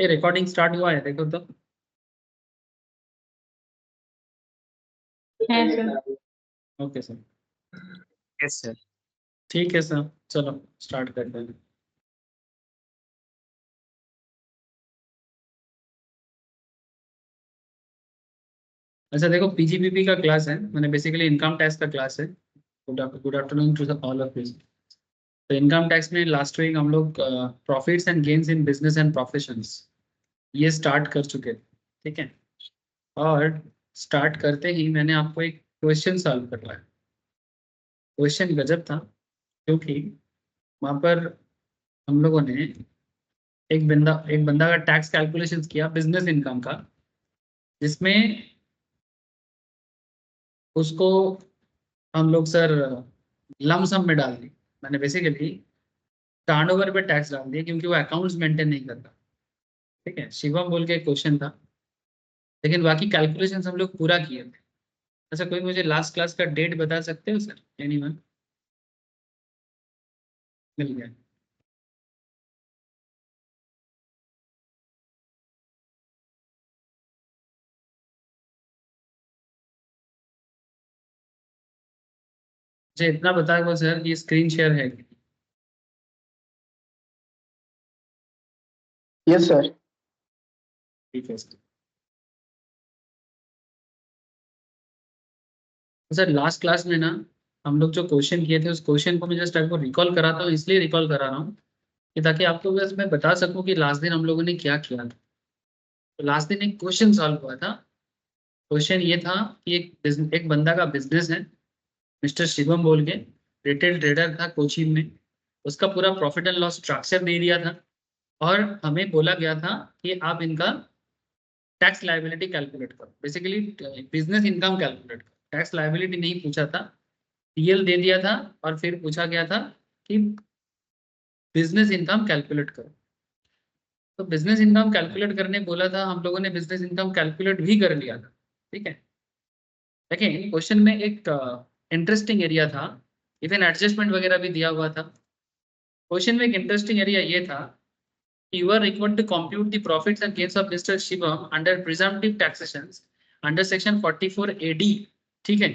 ये recording start हुआ है, देखो तो। है sir. Okay sir, yes sir. ठीक है सर, चलो स्टार्ट करते हैं। अच्छा देखो, पीजीबीपी का क्लास है, मैंने बेसिकली इनकम टैक्स का क्लास है। Good afternoon to all of you. तो इनकम टैक्स में लास्ट वीक हम लोग profits and gains in business and professions ये स्टार्ट कर चुके थे, ठीक है। और स्टार्ट करते ही मैंने आपको एक क्वेश्चन सॉल्व करवाया। क्वेश्चन गजब था, क्योंकि वहाँ पर हम लोगों ने एक बंदा का टैक्स कैलकुलेशंस किया बिजनेस इनकम का, जिसमें उसको हम लोग सर लमसम में डाल दी। मैंने बेसिकली टर्नओवर पे टैक्स डाल दिया, क्योंकि वो अकाउंट्स मेंटेन नहीं करता, ठीक है। शिवम बोल के क्वेश्चन था, लेकिन बाकी कैलकुलेशंस हम लोग पूरा किए थे। अच्छा, कोई मुझे लास्ट क्लास का डेट बता सकते हो सर? एनीवन? मिल गया। मुझे इतना बता दो सर, ये स्क्रीन शेयर है कि यस सर। ठीक है सर। सर लास्ट क्लास में ना हम लोग जो क्वेश्चन किए थे, उस क्वेश्चन को मैं जस्ट आपको रिकॉल कराता हूँ, इसलिए रिकॉल करा रहा हूँ कि ताकि आपको बस मैं बता सकूं कि लास्ट दिन हम लोगों ने क्या किया था। तो लास्ट दिन एक क्वेश्चन सॉल्व हुआ था। क्वेश्चन ये था कि एक बंदा का बिजनेस है, मिस्टर शिवम बोल के, रिटेल ट्रेडर था कोचिन में। उसका पूरा प्रॉफिट एंड लॉस स्ट्रक्चर दे दिया था, और हमें बोला गया था कि आप इनका टैक्स लायबिलिटी कैलकुलेट करो, बेसिकली बिजनेस इनकम कैलकुलेट करो। टैक्स लायबिलिटी नहीं पूछा था, टीएल दे दिया था, और फिर पूछा गया था कि बिजनेस इनकम कैलकुलेट करो। तो बिजनेस इनकम कैलकुलेट करने बोला था, हम लोगों ने बिजनेस इनकम कैलकुलेट भी कर लिया था, ठीक है। लेकिन क्वेश्चन में एक इंटरेस्टिंग एरिया था, इवन एडजस्टमेंट वगैरह भी दिया हुआ था। क्वेश्चन में एक इंटरेस्टिंग एरिया ये था, you are required to compute the profits and gains of Mr. Shivam under presumptive taxation under section 44 AD, ठीक है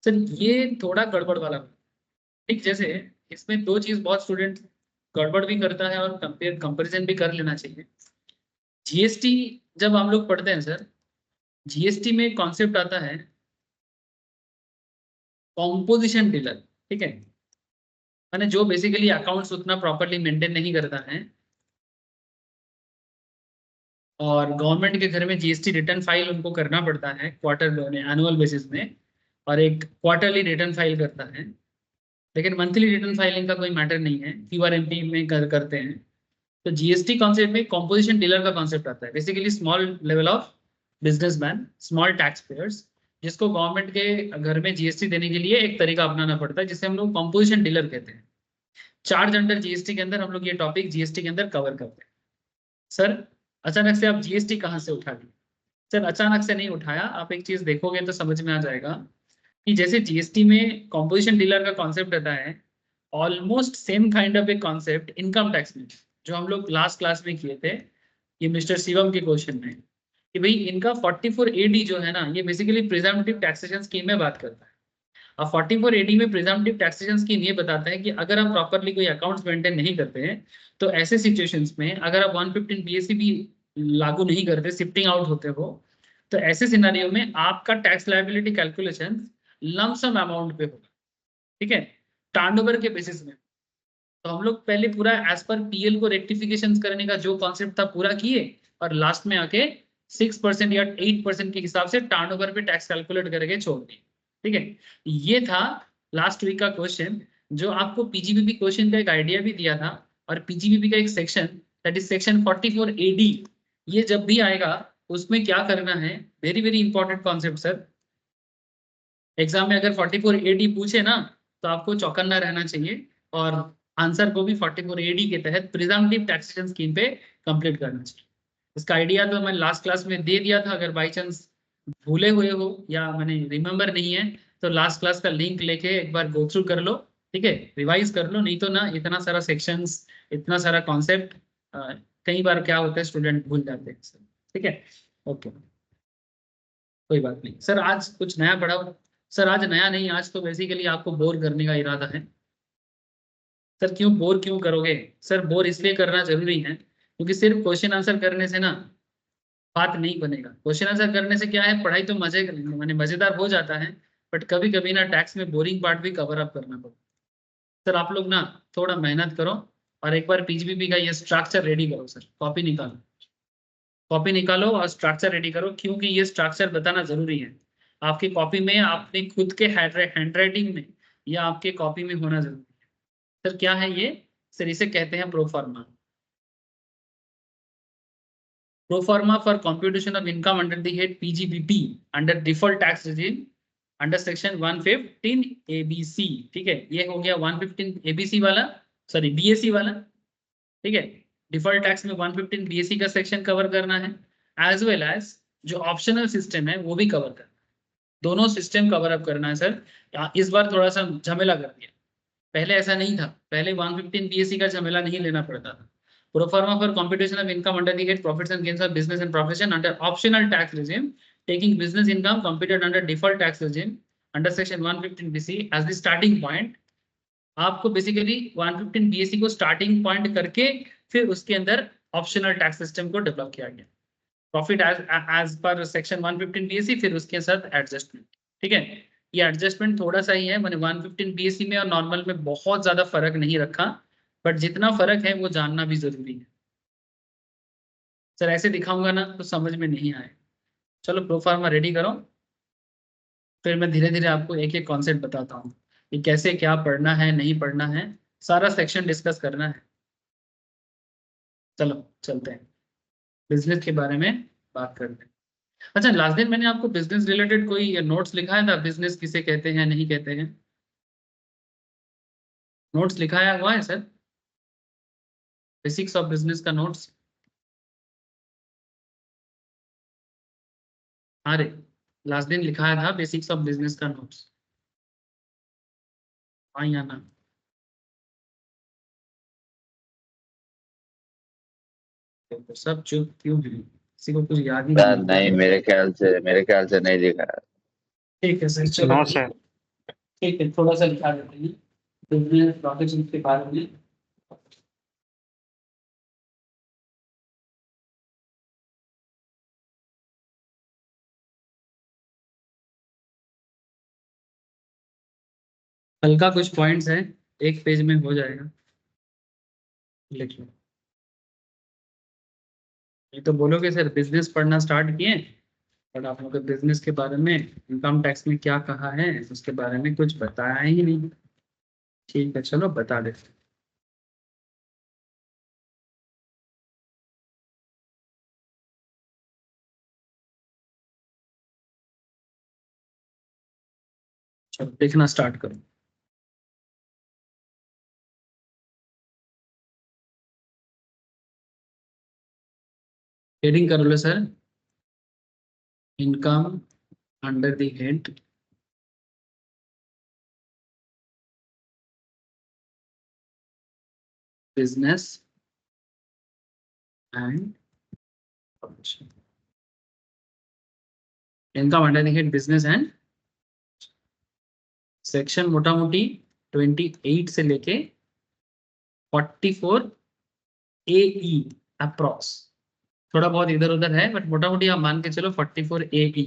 सर। ये थोड़ा गड़बड़ वाला, ठीक। जैसे इसमें दो चीज बहुत स्टूडेंट गड़बड़ भी करता है और कंपैरिजन भी कर लेना चाहिए। जीएसटी जब हम लोग पढ़ते हैं सर, जीएसटी में कॉन्सेप्ट आता है कॉम्पोजिशन डीलर, ठीक है। मैंने जो बेसिकली अकाउंट्स उतना प्रॉपरली मेंटेन नहीं करता है, और गवर्नमेंट के घर में जीएसटी रिटर्न फाइल उनको करना पड़ता है क्वार्टर एनुअल बेसिस में, और एक क्वार्टरली रिटर्न फाइल करता है। लेकिन मंथली रिटर्न फाइलिंग का कोई मैटर नहीं है, क्यूआरएमपी में करते हैं। तो जीएसटी कॉन्सेप्ट में कॉम्पोजिशन डीलर का कॉन्सेप्ट आता है, basically small level of businessman, small tax payers, जिसको गवर्नमेंट के घर में जीएसटी देने के लिए एक तरीका अपनाना पड़ता है, जिसे हम लोग कॉम्पोजिशन डीलर कहते हैं। चार्ज अंडर जीएसटी के अंदर हम लोग ये टॉपिक जीएसटी के अंदर कवर करते हैं। सर अचानक से आप जीएसटी कहाँ से उठा लिए? सर अचानक से नहीं उठाया, आप एक चीज देखोगे तो समझ में आ जाएगा कि जैसे जीएसटी में कॉम्पोजिशन डीलर का कॉन्सेप्ट रहता है, almost same kind of a concept income tax में, जो हम लोग लास्ट क्लास में किए थे, ये मिस्टर शिवम के क्वेश्चन में, कि भाई इनका 44 एडी जो है ना, ये बेसिकली प्रिजम्पटिव टैक्सेशन स्कीम में बात करता है। अब 44 एडी में प्रिजम्पटिव टैक्सेशन स्कीम ये बताता है कि अगर आप प्रॉपरली कोई अकाउंट्स मेंटेन नहीं करते हैं, तो ऐसे सिचुएशंस में अगर आप 115 बीएसई भी लागू नहीं करते, शिफ्टिंग आउट होते हो, तो ऐसे सिनारियो में आपका tax liability calculation lump sum amount पे होगा, ठीक है, टर्नओवर के बेसिस में। तो हम लोग पहले पूरा एज पर पीएल को रेक्टिफिकेशन करने का जो कॉन्सेप्ट था पूरा किए, और लास्ट में आके 6% या 8% के हिसाब से टर्नओवर पे टैक्स कैलकुलेट करके छोड़ दिए, ठीक है। ये था लास्ट वीक का क्वेश्चन, जो आपको पीजीबीपी क्वेश्चन का एक आइडिया भी दिया था। और पीजीबीपी का एक section, that is section 44 AD, ये जब भी आएगा उसमें क्या करना है, very very important concept sir. Exam में अगर 44 एडी पूछे ना, तो आपको चौकन्ना रहना चाहिए, और आंसर को भी 44 एडी के तहत प्रिजम्पटिव टैक्सेशन स्कीम पे कंप्लीट करना चाहिए। इसका आइडिया तो मैं लास्ट क्लास में दे दिया था, अगर बाई चांस भूले हुए हो या मैंने रिमेम्बर नहीं है, तो लास्ट क्लास का लिंक लेके एक बार गो थ्रू कर लो, ठीक है, रिवाइज कर लो। नहीं तो ना इतना सारा सेक्शंस, इतना सारा कॉन्सेप्ट कई बार क्या होता है स्टूडेंट भूल जाते हैं सर। ठीक है, ओके, कोई बात नहीं सर। आज कुछ नया पढ़ा सर? आज नया नहीं, आज तो बेसिकली आपको बोर करने का इरादा है। सर क्यों बोर क्यों करोगे? सर बोर इसलिए करना जरूरी है क्योंकि सिर्फ क्वेश्चन आंसर करने से ना बात नहीं बनेगा। क्वेश्चन आंसर करने से क्या है, पढ़ाई तो मजे माने मजेदार हो जाता है, बट कभी कभी ना टैक्स में बोरिंग पार्ट भी कवर अप करना पड़ता है। सर आप लोग ना थोड़ा मेहनत करो और एक बार पीजीबीपी का ये स्ट्रक्चर रेडी करो सर। कॉपी निकालो, कॉपी निकालो और स्ट्रक्चर रेडी करो, क्योंकि ये स्ट्रक्चर बताना जरूरी है। आपकी कॉपी में, आपने खुद के हैंड राइटिंग में या आपके कॉपी में होना जरूरी है। सर क्या है ये? सर इसे कहते हैं proforma. Proforma for computation of income under the head PGBP under default tax regime under section 115 ABC। ठीक है, ये हो गया 115 ABC वाला, सॉरी BAC वाला। ठीक है, डिफॉल्ट टैक्स में 115 BAC का सेक्शन कवर करना है, एज वेल एज जो ऑप्शनल सिस्टम है वो भी कवर करना है। दोनों सिस्टम कवर अप करना है सर। इस बार थोड़ा सा झमेला कर दिया, पहले ऐसा नहीं था, पहले 115 BSc का झमेला नहीं लेना पड़ता था। Proforma for computation of income under the head profits and gains of business and profession under optional tax regime taking business income computed under default tax regime under section 115 BC as the starting point। आपको basically 115 BSc को starting point करके फिर उसके अंदर optional tax system को develop किया गया। Profit as पर सेक्शन 115 BSc, फिर उसके साथ एडजस्टमेंट। ठीक है, ये एडजस्टमेंट थोड़ा सा ही है, मैंने 115 BSc में और नॉर्मल में बहुत ज्यादा फर्क नहीं रखा, बट जितना फर्क है वो जानना भी जरूरी है। सर ऐसे दिखाऊंगा ना तो समझ में नहीं आए। चलो प्रोफार्मा रेडी करो, फिर मैं धीरे धीरे आपको एक एक कॉन्सेप्ट बताता हूँ कि कैसे क्या पढ़ना है नहीं पढ़ना है, सारा सेक्शन डिस्कस करना है। चलो चलते हैं, बिजनेस के बारे में बात करते हैं। अच्छा, लास्ट दिन मैंने आपको बिजनेस रिलेटेड कोई नोट्स लिखाया था, बिजनेस किसे कहते हैं नहीं कहते हैं, नोट्स लिखाया हुआ है सर? बेसिक्स ऑफ बिजनेस का नोट्स। अरे लास्ट दिन लिखाया था बेसिक्स ऑफ बिजनेस का नोट्स, हाँ या ना? तो सब चुप क्यों है, किसी को कुछ याद ही सर नहीं नहीं, है? मेरे ख्याल से नहीं लिखा है। ठीक है सर, चलो नो सर। ठीक है, थोड़ा सा लिखा देते हैं बिजनेस प्रोफेशन के बारे में। हल्का कुछ पॉइंट्स है, एक पेज में हो जाएगा, लिख लो। ये तो बोलोगे सर बिजनेस पढ़ना स्टार्ट किए, बट आप लोग बिजनेस के बारे में इनकम टैक्स में क्या कहा है उसके बारे में कुछ बताया ही नहीं। ठीक है चलो बता देते हैं। चलो देखना स्टार्ट करो। हेडिंग कर लो sir, income under the head business and income under the head business and section मोटा मोटी 28 से लेके 44 AE अप्रॉक्स, थोड़ा बहुत इधर उधर है बट मोटा मोटी आप मान के चलो 44 AE,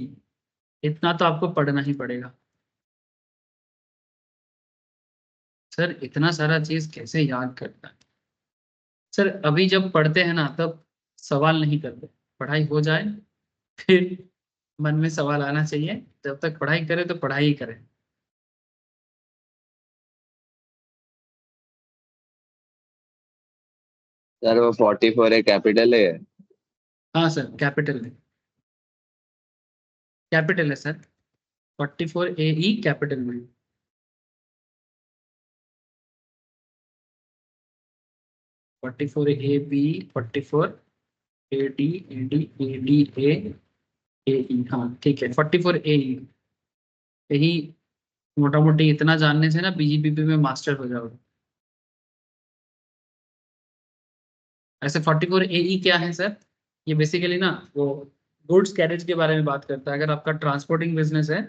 इतना तो आपको पढ़ना ही पड़ेगा। सर इतना सारा चीज कैसे याद करना है? सर अभी जब पढ़ते हैं ना तब सवाल नहीं करते, पढ़ाई हो जाए फिर मन में सवाल आना चाहिए। जब तक पढ़ाई करें तो पढ़ाई ही करें। सर वो 44 है, कैपिटल है। हाँ सर कैपिटल है, कैपिटल है सर, 44 AE कैपिटल में। 44 AB, 44 AD, AE, हाँ ठीक है 44 AE। यही मोटा मोटी इतना जानने से ना BGPP में मास्टर हो जाओगे। ऐसे 44 AE क्या है सर? ये बेसिकली ना वो गुड्स कैरेज के बारे में बात करता है। अगर आपका ट्रांसपोर्टिंग बिजनेस है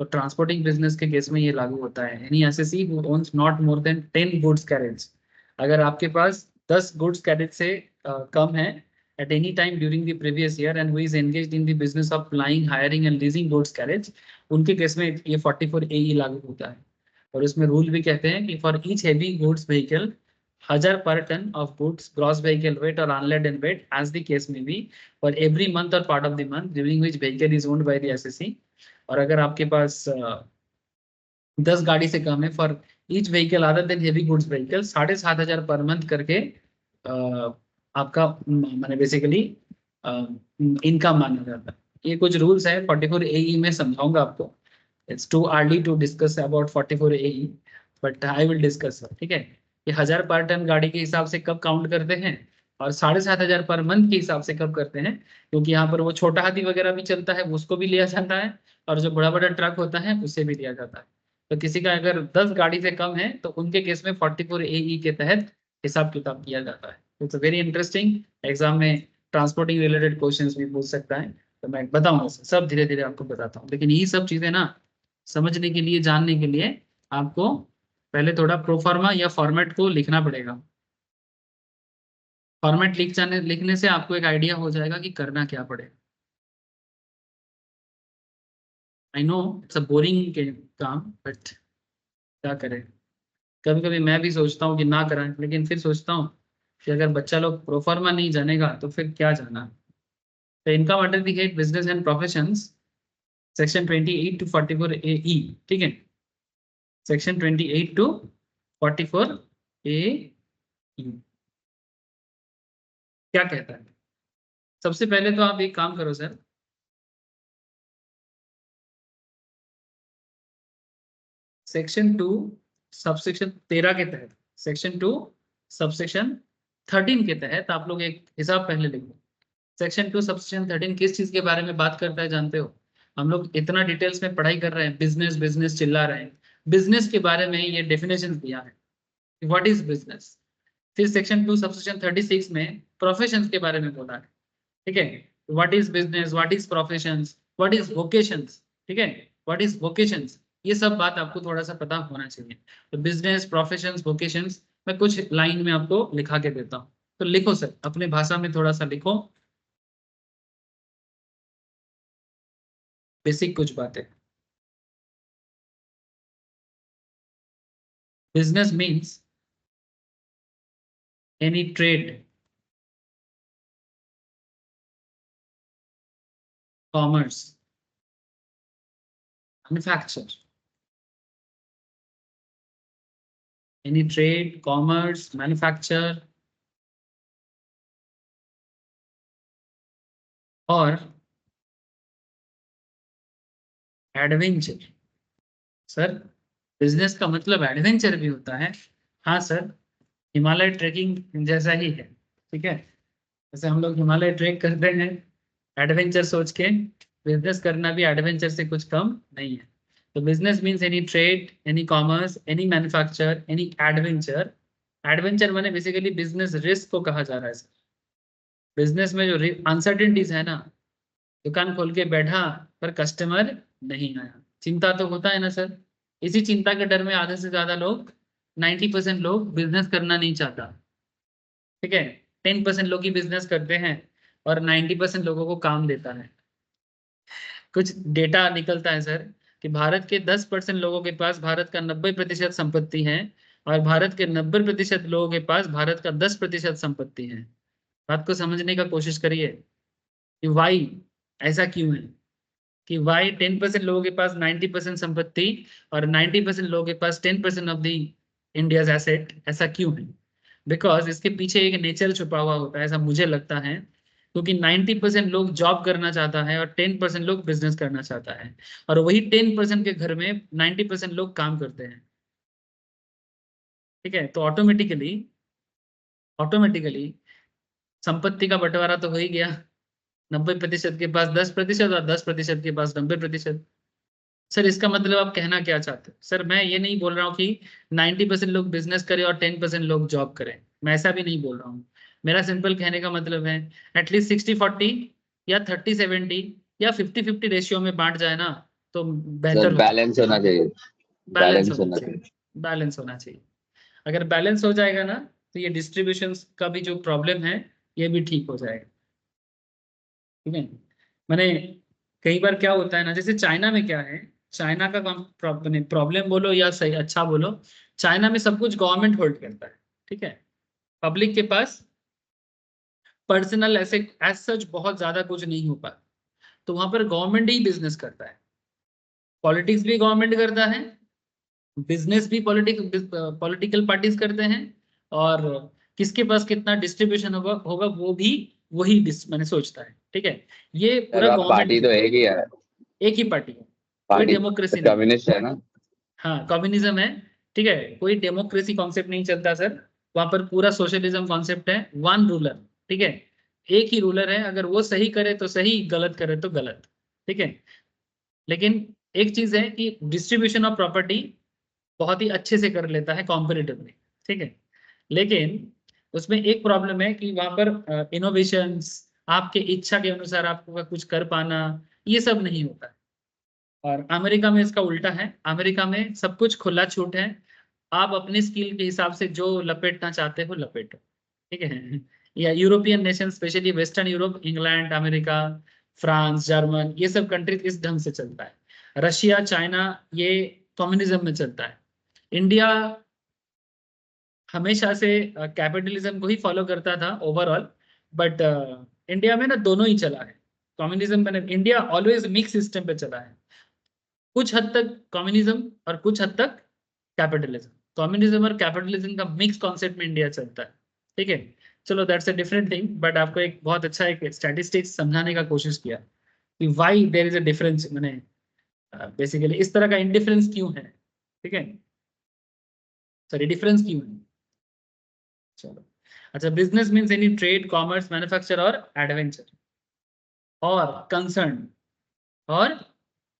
तो ट्रांसपोर्टिंग बिजनेस के केस में ये लागू होता है। Any SSE who owns not more than 10 goods carriage, अगर आपके पास 10 गुड्स कैरेज से कम है at any time during the previous year and who is engaged in the business of flying, hiring and leasing goods carriage, उनके case में ये 44 AE लागू होता है। और इसमें रूल भी कहते हैं कि for each heavy goods vehicle 1000 per ton of goods gross vehicle weight or unladen weight as the case may be for every month or part of the month during which vehicle is owned by the SSE। और अगर आपके पास 10 गाड़ी से कम है for each vehicle other than heavy goods vehicle 7500 per month करके आपका माने basically income माना जाता है। ये कुछ रूल्स है 44 AE में समझाऊंगा आपको। It's too early to discuss about 44 AE but I will discuss. ठीक है, ये 1000 पर टन गाड़ी के हिसाब से कब काउंट करते हैं और 7500 पर मंथ के हिसाब से कब करते हैं, क्योंकि यहाँ पर वो छोटा हाथी वगैरह भी चलता है उसको भी लिया जाता है और जो बड़ा बड़ा ट्रक होता है उसे भी लिया जाता है। तो किसी का अगर 10 गाड़ी से कम है तो उनके केस में 44 AE के तहत हिसाब किताब किया जाता है। इट्स वेरी इंटरेस्टिंग, एग्जाम में ट्रांसपोर्टिंग रिलेटेड क्वेश्चंस भी पूछ सकता है। तो मैं बताऊंगा सब धीरे धीरे आपको बताता हूँ, लेकिन ये सब चीजें ना समझने के लिए जानने के लिए आपको पहले थोड़ा प्रोफार्मा या फॉर्मेट को लिखना पड़ेगा। फॉर्मेट लिखने से आपको एक आइडिया हो जाएगा कि करना क्या पड़ेगा। I know it's a boring काम बट क्या करें, कभी कभी मैं भी सोचता हूँ कि ना कराएं, लेकिन फिर सोचता हूँ कि अगर बच्चा लोग प्रोफार्मा नहीं जानेगा तो फिर क्या जाना। तो income under the head business and professions section 28 to 44 AE। ठीक है, सेक्शन 28 टू 44 AE क्या कहता है? सबसे पहले तो आप एक काम करो सर, सेक्शन 2 सबसेक्शन 13 के तहत, सेक्शन 2 सबसेक्शन 13 के तहत आप लोग एक हिसाब पहले लिखो। सेक्शन 2 सबसेक्शन 13 किस चीज के बारे में बात करता है जानते हो? हम लोग इतना डिटेल्स में पढ़ाई कर रहे हैं, बिजनेस बिजनेस चिल्ला रहे हैं, बिजनेस के बारे में ये डेफिनेशन दिया है, व्हाट इज बिजनेस। फिर सेक्शन 2 सबसेक्शन 36 में प्रोफेशंस के बारे में बोला है। ठीक है, what is business, what is professions, what is vocations. ठीक है, व्हाट इज वोकेशंस, ये सब बात आपको थोड़ा सा पता होना चाहिए। तो बिजनेस प्रोफेशंस वोकेशंस मैं कुछ लाइन में आपको लिखा के देता हूँ, तो लिखो सर अपने भाषा में थोड़ा सा लिखो बेसिक कुछ बातें। Business means any trade, commerce, manufacture, any trade commerce manufacture और एडवेंचर। सर बिजनेस का मतलब एडवेंचर भी होता है? हाँ सर, हिमालय ट्रेकिंग जैसा ही है। ठीक है, जैसे हम लोग हिमालय ट्रेक करते हैं एडवेंचर सोच के, बिजनेस करना भी एडवेंचर से कुछ कम नहीं है। तो business means any trade, any commerce, any manufacture, any adventure. Adventure माने बेसिकली बिजनेस रिस्क को कहा जा रहा है सर। बिजनेस में जो अनसर्टेनिटीज है ना, दुकान खोल के बैठा पर कस्टमर नहीं आया, चिंता तो होता है ना सर। इसी चिंता के डर में आधे से ज्यादा लोग 90% लोग बिजनेस करना नहीं चाहता। ठीक है, 10% लोग ही बिजनेस करते हैं और 90% लोगों को काम देता है। कुछ डेटा निकलता है सर कि भारत के 10% लोगों के पास भारत का 90% संपत्ति है और भारत के 90% लोगों के पास भारत का 10% संपत्ति है। बात को समझने का कोशिश करिए कि वाई ऐसा क्यों है, कि वाई 10% लोगों के पास 90% संपत्ति और 90% लोगों के पास 10% ऑफ द इंडियाज एसेट, ऐसा क्यों है? बिकॉज इसके पीछे एक नेचर छुपा हुआ होता है, ऐसा मुझे लगता है, क्योंकि 90% लोग जॉब करना चाहता है और 10% लोग बिजनेस करना चाहता है, और वही 10% के घर में 90% लोग काम करते हैं। ठीक है, तो ऑटोमेटिकली ऑटोमेटिकली संपत्ति का बंटवारा तो हो ही गया, 90% के पास 10% और 10% के पास 90%। सर इसका मतलब आप कहना क्या चाहते हो? सर मैं ये नहीं बोल रहा हूँ कि 90% लोग बिजनेस करें और 10% लोग जॉब करें। मैं ऐसा भी नहीं बोल रहा हूँ। मेरा सिंपल कहने का मतलब है एटलीस्ट 60-40 या 30-70 या 50-50 रेशियो में बांट जाए ना तो सर बेहतर होता है। बैलेंस होना चाहिए, बैलेंस बैलेंस होना होना चाहिए, चाहिए। बैलेंस होना चाहिए। अगर बैलेंस हो जाएगा ना तो ये डिस्ट्रीब्यूशन का भी जो प्रॉब्लम है ये भी ठीक हो जाएगा। ठीक है, मैंने कई बार क्या होता है ना, जैसे चाइना में क्या है, चाइना का प्रॉब्लम बोलो या सही अच्छा बोलो, चाइना में सब कुछ गवर्नमेंट होल्ड करता है। ठीक है, पब्लिक के पास पर्सनल ऐसे एज सच बहुत ज्यादा कुछ नहीं हो पाता, तो वहां पर गवर्नमेंट ही बिजनेस करता है, पॉलिटिक्स भी गवर्नमेंट करता है, बिजनेस भी पॉलिटिकल पार्टीज करते हैं, और किसके पास कितना डिस्ट्रीब्यूशन होगा होगा वो भी वही मैंने सोचता है। ठीक है, ये सर पूरा आप पार्टी तो गवर्नमेंट, एक ही है, एक ही पार्टी है, कोई पार्टी डेमोक्रेसी नहीं है। कम्युनिस्ट है ना। हाँ कम्युनिज्म है। ठीक है, कोई डेमोक्रेसी कॉन्सेप्ट नहीं चलता सर, वहां पर पूरा सोशलिज्म कॉन्सेप्ट है, वन रूलर। ठीक है, एक ही रूलर है, अगर वो सही करे तो सही, गलत करे तो गलत। ठीक है, लेकिन एक चीज है कि डिस्ट्रीब्यूशन ऑफ प्रॉपर्टी बहुत ही अच्छे से कर लेता है कॉम्पेरेटिवली। ठीक है, लेकिन उसमें एक प्रॉब्लम है कि वहां पर इनोवेशंस, आपके इच्छा के अनुसार आपको कुछ कर पाना, ये सब नहीं होता है। और अमेरिका में इसका उल्टा है, अमेरिका में सब कुछ खुला छूट है, आप अपनी स्किल के हिसाब से जो लपेटना चाहते हो लपेटो। ठीक है, या European nation, specially western Europe, England, America, France, German, ये सब कंट्रीज इस ढंग से चलता है। रशिया, चाइना, ये कम्युनिज्म में चलता है। इंडिया हमेशा से कैपिटलिज्म को ही फॉलो करता था ओवरऑल, बट इंडिया में ना दोनों ही चला है, कम्युनिज्म में इंडिया ऑलवेज मिक्स सिस्टम पे चला है, कुछ हद तक कम्युनिज्म और कुछ हद तक कैपिटलिज्म, कम्युनिज्म और कैपिटलिज्म का मिक्स कॉन्सेप्ट में इंडिया चलता है। ठीक है, चलो that's a different thing, but आपको एक बहुत अच्छा एक स्टैटिस्टिक्स समझाने का कोशिश किया कि why there is a difference, मैंने बेसिकली इस तरह का इंडिफरेंस क्यों है। ठीक है, सॉरी डिफरेंस क्यों है। चलो, अच्छा, business means any trade, commerce, manufacture और एडवेंचर और कंसर्न, और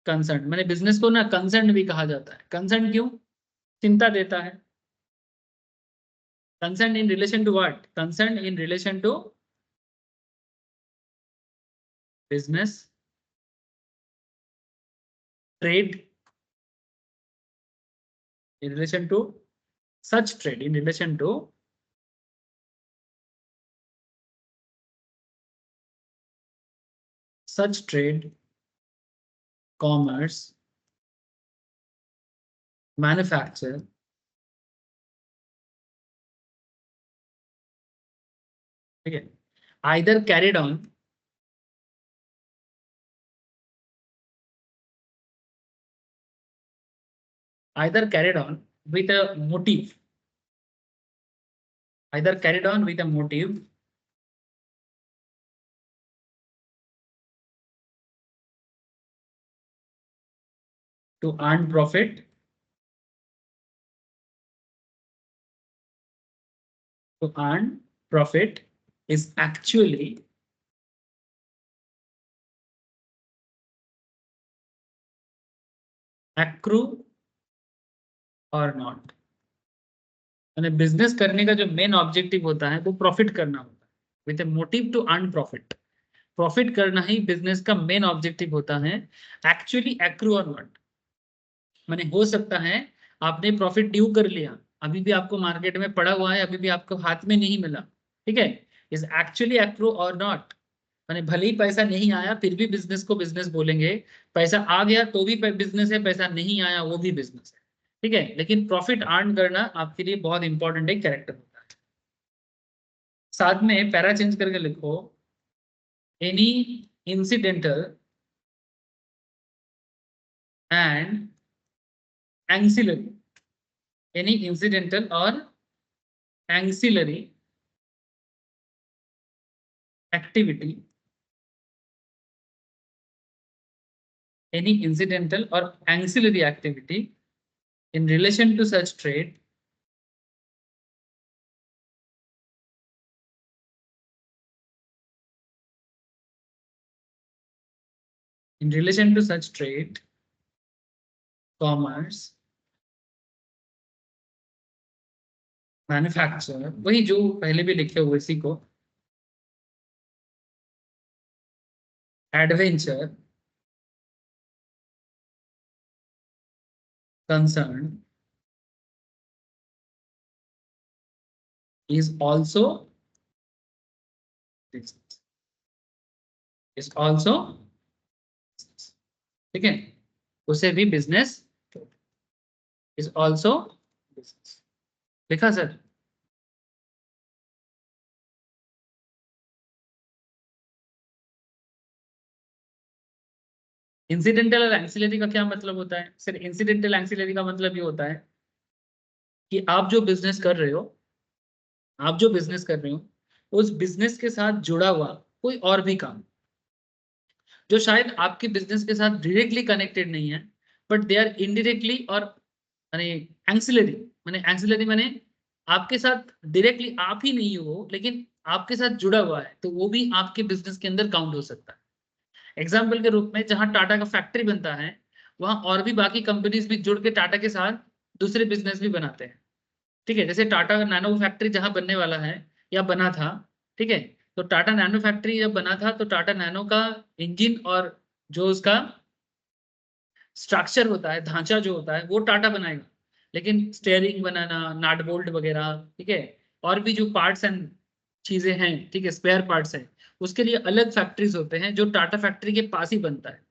कंसर्न, मैंने बिजनेस को ना कंसर्न भी कहा जाता है। कंसर्न क्यों, चिंता देता है। Concern in relation to what, concern in relation to business, trade, in relation to such trade, in relation to such trade, commerce, manufacture, ठीक है, either carried on, either carried on with a motive, either carried on with a motive to earn profit, to earn profit is actually accrue or not। मैंने business करने का जो main objective होता है वो profit करना होता है, with a motive to earn profit. Profit करना ही बिजनेस का मेन ऑब्जेक्टिव होता है। एक्चुअली एक्रू और नॉट, मैंने हो सकता है आपने प्रॉफिट ड्यू कर लिया, अभी भी आपको मार्केट में पड़ा हुआ है, अभी भी आपको हाथ में नहीं मिला। ठीक है, इज एक्चुअली एक्रू और नॉट, मैंने भले ही पैसा नहीं आया फिर भी बिजनेस को बिजनेस बोलेंगे, पैसा आ गया तो भी बिजनेस है, पैसा नहीं आया वो भी बिजनेस है। ठीक है, लेकिन प्रॉफिट अर्न करना आपके लिए बहुत इंपॉर्टेंट एक कैरेक्टर होता है। साथ में पैरा चेंज करके लिखो, any incidental and ancillary, any incidental और ancillary activity, any incidental or ancillary activity in relation to such trade in relation to such trade, commerce, manufacture, वही जो पहले भी लिखे हुए इसी को, adventure, concern is also business, is also, ठीक है, उसे भी बिजनेस is also business लिखा सर। इंसिडेंटल और एंसिलरी का क्या मतलब होता है सर? इंसिडेंटल एंसिलरी का मतलब ये होता है कि आप जो बिजनेस कर रहे हो, आप जो बिजनेस कर रहे हो उस बिजनेस के साथ जुड़ा हुआ कोई और भी काम जो शायद आपके बिजनेस के साथ डायरेक्टली कनेक्टेड नहीं है, बट दे आर इनडायरेक्टली और माने एंसिलरी, माने एंसिलरी माने आपके साथ डायरेक्टली आप ही नहीं हो लेकिन आपके साथ जुड़ा हुआ है, तो वो भी आपके बिजनेस के अंदर काउंट हो सकता है। एग्जाम्पल के रूप में जहां टाटा का फैक्ट्री बनता है वहां और भी बाकी कंपनीज भी जुड़ के टाटा के साथ दूसरे बिजनेस भी बनाते हैं, ठीक है। जैसे टाटा नैनो फैक्ट्री जहां बनने वाला है या बना था, ठीक है, तो टाटा नैनो फैक्ट्री जब बना था तो टाटा नैनो का इंजन और जो उसका स्ट्रक्चर होता है, ढांचा जो होता है वो टाटा बनाएगा, लेकिन स्टेयरिंग बनाना, नाट बोल्ट वगैरह, ठीक है, और भी जो पार्ट्स एंड चीजें हैं, ठीक है, स्पेयर पार्ट्स हैं, उसके लिए अलग फैक्ट्रीज होते हैं जो टाटा फैक्ट्री के पास ही बनता है।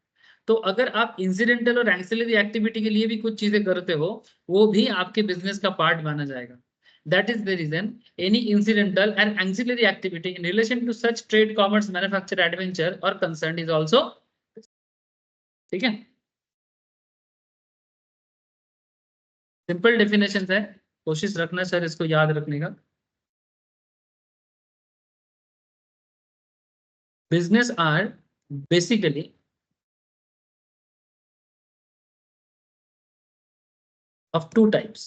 तो अगर आप इंसिडेंटल और एंसिलरी एक्टिविटी के लिए भी कुछ चीजें करते हो, वो भी आपके बिजनेस का पार्ट माना जाएगा। That is the reason any incidental and ancillary activity in relation to such trade, commerce, manufacture, adventure और कंसर्न इज ऑल्सो, ठीक है। सिंपल डेफिनेशन है, कोशिश रखना सर इसको याद रखने का। Business are basically of two types,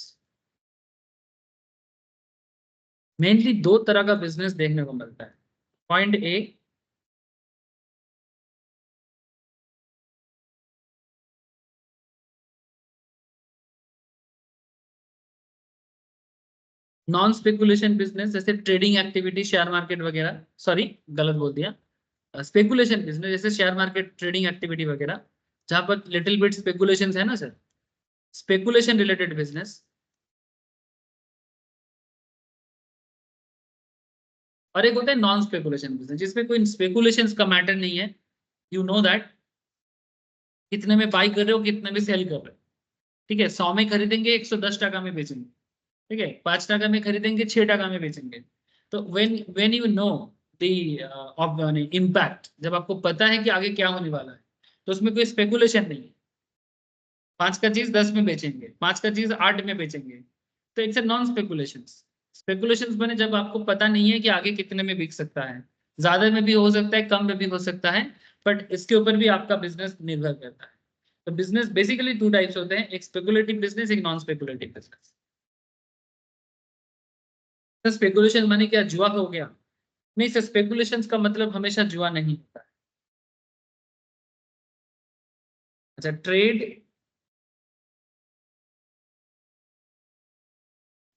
mainly दो तरह का बिजनेस देखने को मिलता है। Point A, non speculation business, जैसे ट्रेडिंग एक्टिविटी, शेयर मार्केट वगैरह, सॉरी गलत बोल दिया, स्पेकुलेशन बिजनेस जैसे शेयर मार्केट, ट्रेडिंग एक्टिविटी वगैरह, जहां पर लिटिल बिट स्पेकुलेशन है ना सर, स्पेकुलेशन रिलेटेड बिजनेस। और एक होता है नॉन स्पेकुलेशन बिजनेस जिसमें कोई स्पेकुलेशन का मैटर नहीं है, यू नो दैट कितने में बाई कर रहे हो, कितने में सेल कर रहे हो, ठीक है, 100 में खरीदेंगे 110 टका में बेचेंगे, ठीक है, 5 टका में खरीदेंगे 6 टका में बेचेंगे। तो when you know the impact, जब आपको पता है कि आगे क्या होने वाला है, तो उसमें कोई स्पेकुलेशन नहीं है। 5 का चीज 10 में बेचेंगे, 5 का चीज 8 में बेचेंगे, तो it's a non speculation. Speculation बने जब आपको पता नहीं है कि आगे कितने में बिक सकता है, ज्यादा में भी हो सकता है, कम में भी हो सकता है, बट इसके ऊपर भी आपका बिजनेस निर्भर करता है। तो बिजनेस बेसिकली टू टाइप्स होते हैं, एक स्पेकुलेटिव बिजनेस, एक नॉन स्पेकुलेटिव बिजनेस। तो स्पेकुलेशन माने क्या, जुआ हो गया? नहीं सर, स्पेकुलेशन का मतलब हमेशा जुआ नहीं होता है। अच्छा, ट्रेड,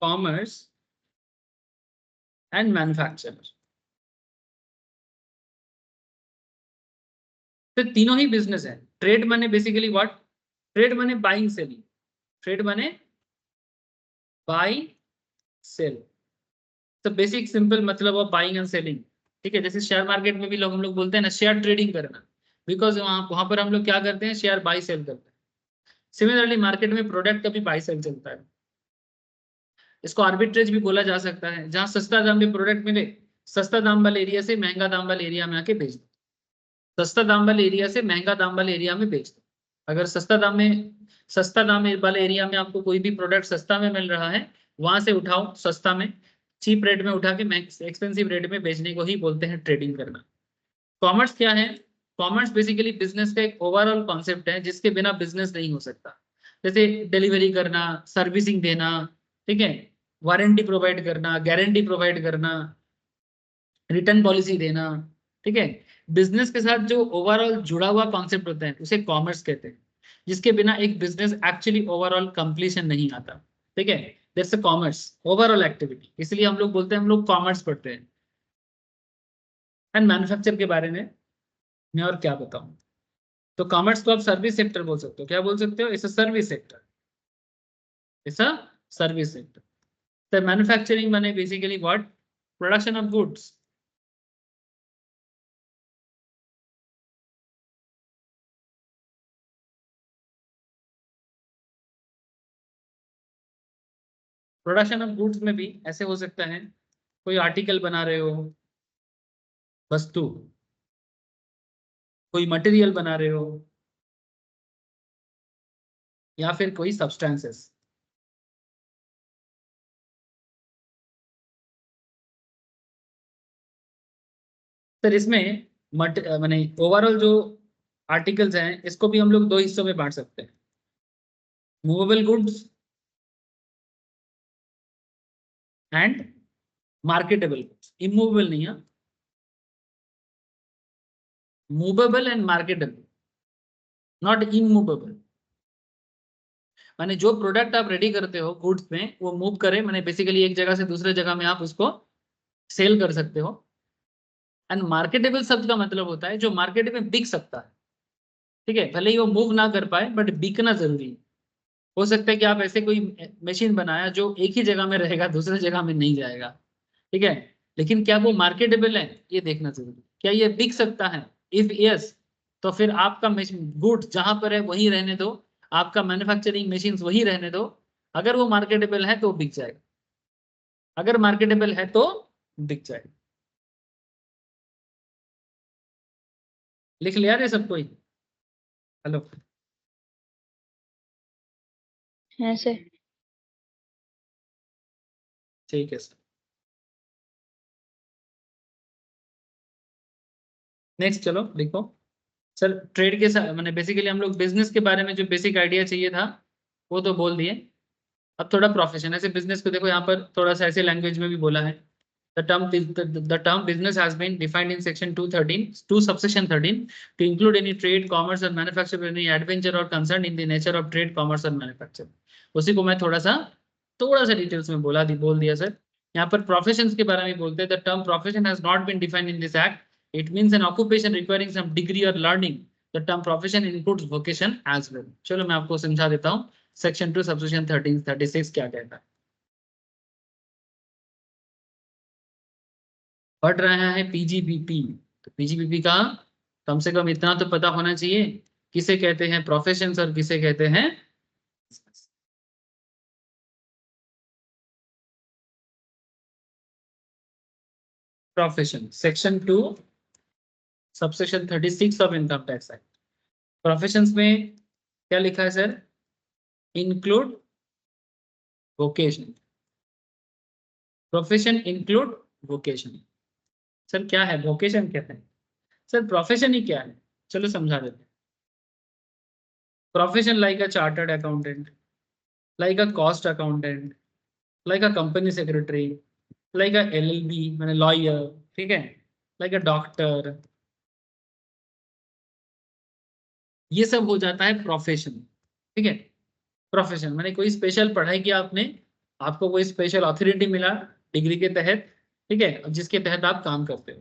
कॉमर्स एंड मैन्युफैक्चर, तो तीनों ही बिजनेस है। ट्रेड माने बेसिकली व्हाट, ट्रेड माने बाइंग सेलिंग, ट्रेड माने बाई सेल, तो बेसिक सिंपल मतलब ऑफ बाइंग एंड सेलिंग, ठीक है। जैसे शेयर मार्केट में भी लोग, हम लोग बोलते हैं ना शेयर ट्रेडिंग करना, बिकॉज वहां वहां पर हम लोग क्या करते हैं, शेयर बाई सेल करते हैं। सिमिलरली मार्केट में प्रोडक्ट का भी बाई सेल चलता है, इसको आर्बिट्रेज भी बोला जा सकता है, जहां सस्ता दाम में प्रोडक्ट मिले, सस्ता दाम वाले एरिया से महंगा दाम वाले एरिया में आके बेच दो, सस्ता दाम वाले एरिया से महंगा दाम वाले एरिया में बेच दो। अगर सस्ता दाम वाले एरिया में आपको कोई भी प्रोडक्ट सस्ता में मिल रहा है, वहां से उठाओ सस्ता में, चीप रेट में उठा के एक्सपेंसिव रेट में बेचने को ही बोलते हैं ट्रेडिंग करना। कॉमर्स क्या है? कॉमर्स बेसिकली बिजनेस का एक ओवरऑल कॉन्सेप्ट है जिसके बिना बिजनेस नहीं हो सकता। जैसे डिलीवरी करना, सर्विसिंग देना, ठीक है, वारंटी प्रोवाइड करना, गारंटी प्रोवाइड करना, रिटर्न पॉलिसी देना, ठीक है, बिजनेस के साथ जो ओवरऑल जुड़ा हुआ कॉन्सेप्ट होता है उसे कॉमर्स कहते हैं, जिसके बिना एक बिजनेस एक्चुअली ओवरऑल कंप्लीशन नहीं आता, ठीक है। That's a commerce overall activity, इसलिए हम लोग बोलते हैं हम लोग कॉमर्स पढ़ते हैं। एंड मैन्युफैक्चर के बारे में मैं और क्या बताऊं, तो कॉमर्स को आप सर्विस सेक्टर बोल सकते हो। क्या बोल सकते हो? It's a service sector, it's a service sector. तो मैन्युफैक्चरिंग माने basically what? Production of goods. Production of goods में भी ऐसे हो सकता है, कोई आर्टिकल बना रहे हो, वस्तु, कोई मटेरियल बना रहे हो, या फिर कोई सब्सटेंसेस। सर इसमें माने ओवरऑल जो आर्टिकल्स हैं इसको भी हम लोग दो हिस्सों में बांट सकते हैं, movable goods and marketable goods. Immovable नहीं है, movable and marketable, not immovable. माने जो प्रोडक्ट आप रेडी करते हो गुड्स में, वो मूव करे, माने बेसिकली एक जगह से दूसरे जगह में आप उसको सेल कर सकते हो। एंड मार्केटेबल शब्द का मतलब होता है जो मार्केट में बिक सकता है। ठीक है, भले ही वो मूव ना कर पाए बट बिकना जरूरी है। हो सकता है कि आप ऐसे कोई मशीन बनाया जो एक ही जगह में रहेगा, दूसरे जगह में नहीं जाएगा। ठीक है, लेकिन क्या वो मार्केटेबल है ये देखना जरूरी है। क्या ये बिक सकता है? इफ यस, तो फिर आपका गुड्स जहां पर है वहीं रहने दो, आपका मैन्युफैक्चरिंग मशीन वहीं रहने दो। अगर वो मार्केटेबल है तो बिक जाएगा, अगर मार्केटेबल है तो बिक जाएगा। लिख लिया रे सब कोई? हेलो? है सर। ठीक है सर। नेक्स्ट चलो लिखो। सर ट्रेड के साथ मैंने बेसिकली हम लोग बिजनेस के बारे में जो बेसिक आइडिया चाहिए था वो तो बोल दिए। अब थोड़ा प्रोफेशन, ऐसे बिजनेस को देखो, यहाँ पर थोड़ा सा ऐसे लैंग्वेज में भी बोला है। The term business has been defined in section 213, 2 subsection 13 to include any trade, commerce or manufacture, any adventure or concern in the nature of trade, commerce or manufacture। उसी को मैं थोड़ा सा डिटेल्स में बोल दिया सर। यहाँ पर प्रोफेशंस के बारे में बोलते हैं। The term profession has not been defined in this act, it means an occupation requiring some degree और learning. The term profession includes vocation as well. चलो मैं आपको समझा देता हूँ सेक्शन 2 सबसेक्शन 1336 क्या कहता है। पढ़ रहा है पीजीबीपी, तो पीजीबीपी का कम से कम इतना तो पता होना चाहिए, किसे कहते हैं प्रोफेशंस और किसे कहते हैं। Profession section 2 subsection 36 of income tax act. Professions में क्या लिखा है sir? Include vocation. Profession include vocation. Sir क्या है वोकेशन कहते हैं? सर प्रोफेशन ही क्या है, चलो समझा देते हैं। Profession like a chartered accountant, like a cost accountant, like a company secretary, like a LLB मैंने लॉयर, ठीक है, लाइक अ डॉक्टर, ये सब हो जाता है प्रोफेशन। ठीक है, प्रोफेशन माने कोई स्पेशल पढ़ाई किया आपने, आपको कोई स्पेशल अथॉरिटी मिला डिग्री के तहत, ठीक है, जिसके तहत आप काम करते हो।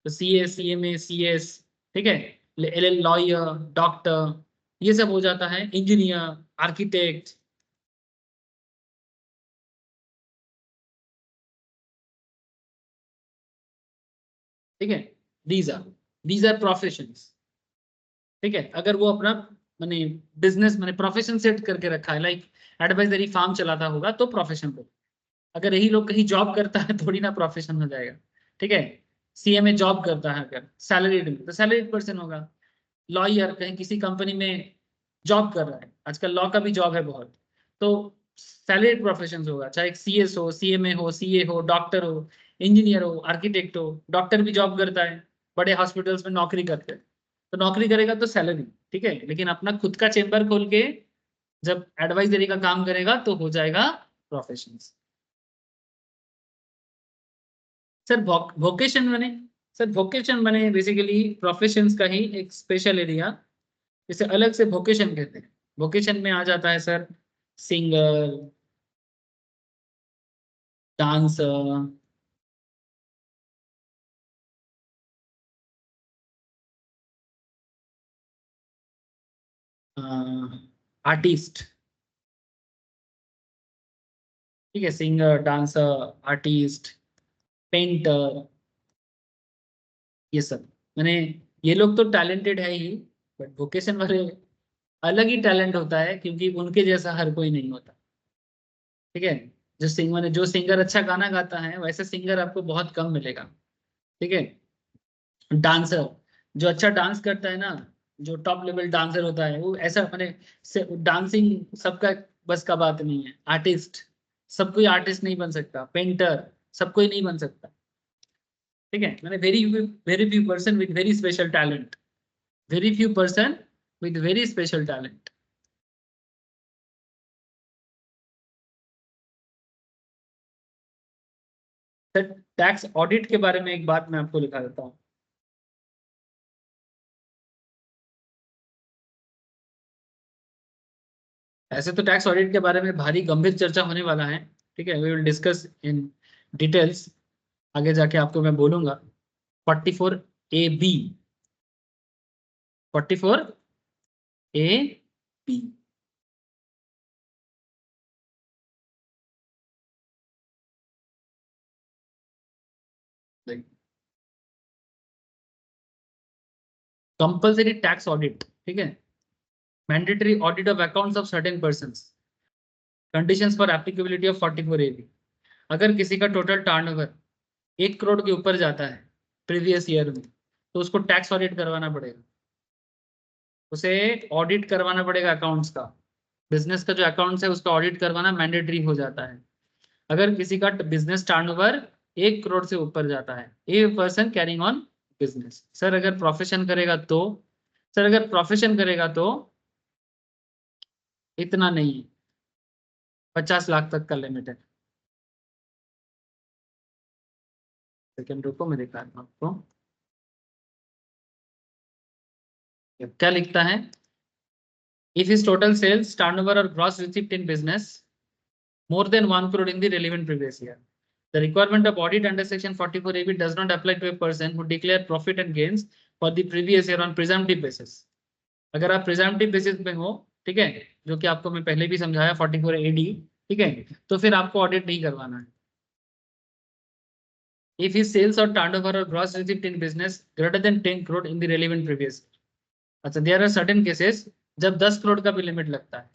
तो सीए, सीएमए, सीएस, ठीक है, एलएल, लॉयर, डॉक्टर, ये सब हो जाता है, इंजीनियर, आर्किटेक्ट। ठीक है, दीज आर प्रोफेशंस। ठीक है, अगर वो अपना माने बिजनेस माने प्रोफेशन सेट करके रखा है, लाइक एडवाइजरी फार्म चलाता होगा तो प्रोफेशन हो। अगर यही लोग कहीं जॉब करता है थोड़ी ना प्रोफेशन हो जाएगा। ठीक है, सीएमए जॉब करता है अगर सैलरीड तो सैलरीड पर्सन होगा। लॉयर कहीं किसी कंपनी में जॉब कर रहा है, आजकल लॉ का भी जॉब है बहुत, तो सैलरीड प्रोफेशन होगा, चाहे सीएस हो, सीएमए हो, सीए हो, डॉक्टर हो, इंजीनियर हो, आर्किटेक्ट हो। डॉक्टर भी जॉब करता है, बड़े हॉस्पिटल्स में नौकरी करते हैं, तो नौकरी करेगा तो सैलरी। ठीक है, लेकिन अपना खुद का चेम्बर खोल के जब एडवाइजरी का काम करेगा तो हो जाएगा प्रोफेशन। सर वोकेशन बने, सर वोकेशन बने बेसिकली प्रोफेशंस का ही एक स्पेशल एरिया, जिसे अलग से वोकेशन कहते हैं। वोकेशन में आ जाता है सर सिंगर, डांस आर्टिस्ट, ठीक है, सिंगर, डांसर, आर्टिस्ट, पेंटर, ये सब मैंने, ये लोग तो टैलेंटेड है ही, बट वोकेशन वाले अलग ही टैलेंट होता है, क्योंकि उनके जैसा हर कोई नहीं होता, ठीक है। जो सिंगर अच्छा गाना गाता है वैसे सिंगर आपको बहुत कम मिलेगा, ठीक है। डांसर जो अच्छा डांस करता है ना, जो टॉप लेवल डांसर होता है, वो ऐसा मैंने डांसिंग सबका बस का बात नहीं है। आर्टिस्ट, सब कोई आर्टिस्ट नहीं बन सकता। पेंटर, सब कोई नहीं बन सकता, ठीक है। मैंने very few person with very special talent, very few person with very special talent. Tax audit के बारे में एक बात मैं आपको लिखा देता हूँ। ऐसे तो टैक्स ऑडिट के बारे में भारी गंभीर चर्चा होने वाला है, ठीक है। We will discuss in details, आगे जाके आपको मैं बोलूंगा। 44AB, 44AB, compulsory tax audit, ठीक है। Mandatory audit of accounts of certain persons, conditions for applicability of 44AB। अगर किसी का टोटल टर्नओवर 1 करोड़ के ऊपर जाता है प्रीवियस ईयर में, तो उसको टैक्स ऑडिट करवाना पड़ेगा, उसे ऑडिट करवाना पड़ेगा अकाउंट्स का। बिजनेस का जो अकाउंट्स है उसका ऑडिट करवाना मैंडेटरी हो जाता है। अगर किसी का बिजनेस टर्नओवर 1 करोड़ से ऊपर जाता है, a person carrying on business. Sir अगर प्रोफेशन करेगा तो, सर अगर प्रोफेशन करेगा तो इतना नहीं है, 50 लाख तक का लिमिट है। सेकंड रुको, मैं दिखा रहा हूं आपको क्या लिखता है। If is total sales turnover और gross receipt in business more than 1 crore in the relevant previous year, the requirement of audit under section 44AB does not apply to a person who declare profit and gains for the previous year on presumptive basis। अगर आप presumptive basis में हो, ठीक है, जो कि आपको मैं पहले भी समझाया 44AD, ठीक है, तो फिर आपको ऑडिट नहीं करवाना है। If his sales or turnover or gross receipt in business greater than 10 crore in the relevant previous year, अच्छा, there are certain cases जब 10 करोड़ का भी लिमिट लगता है।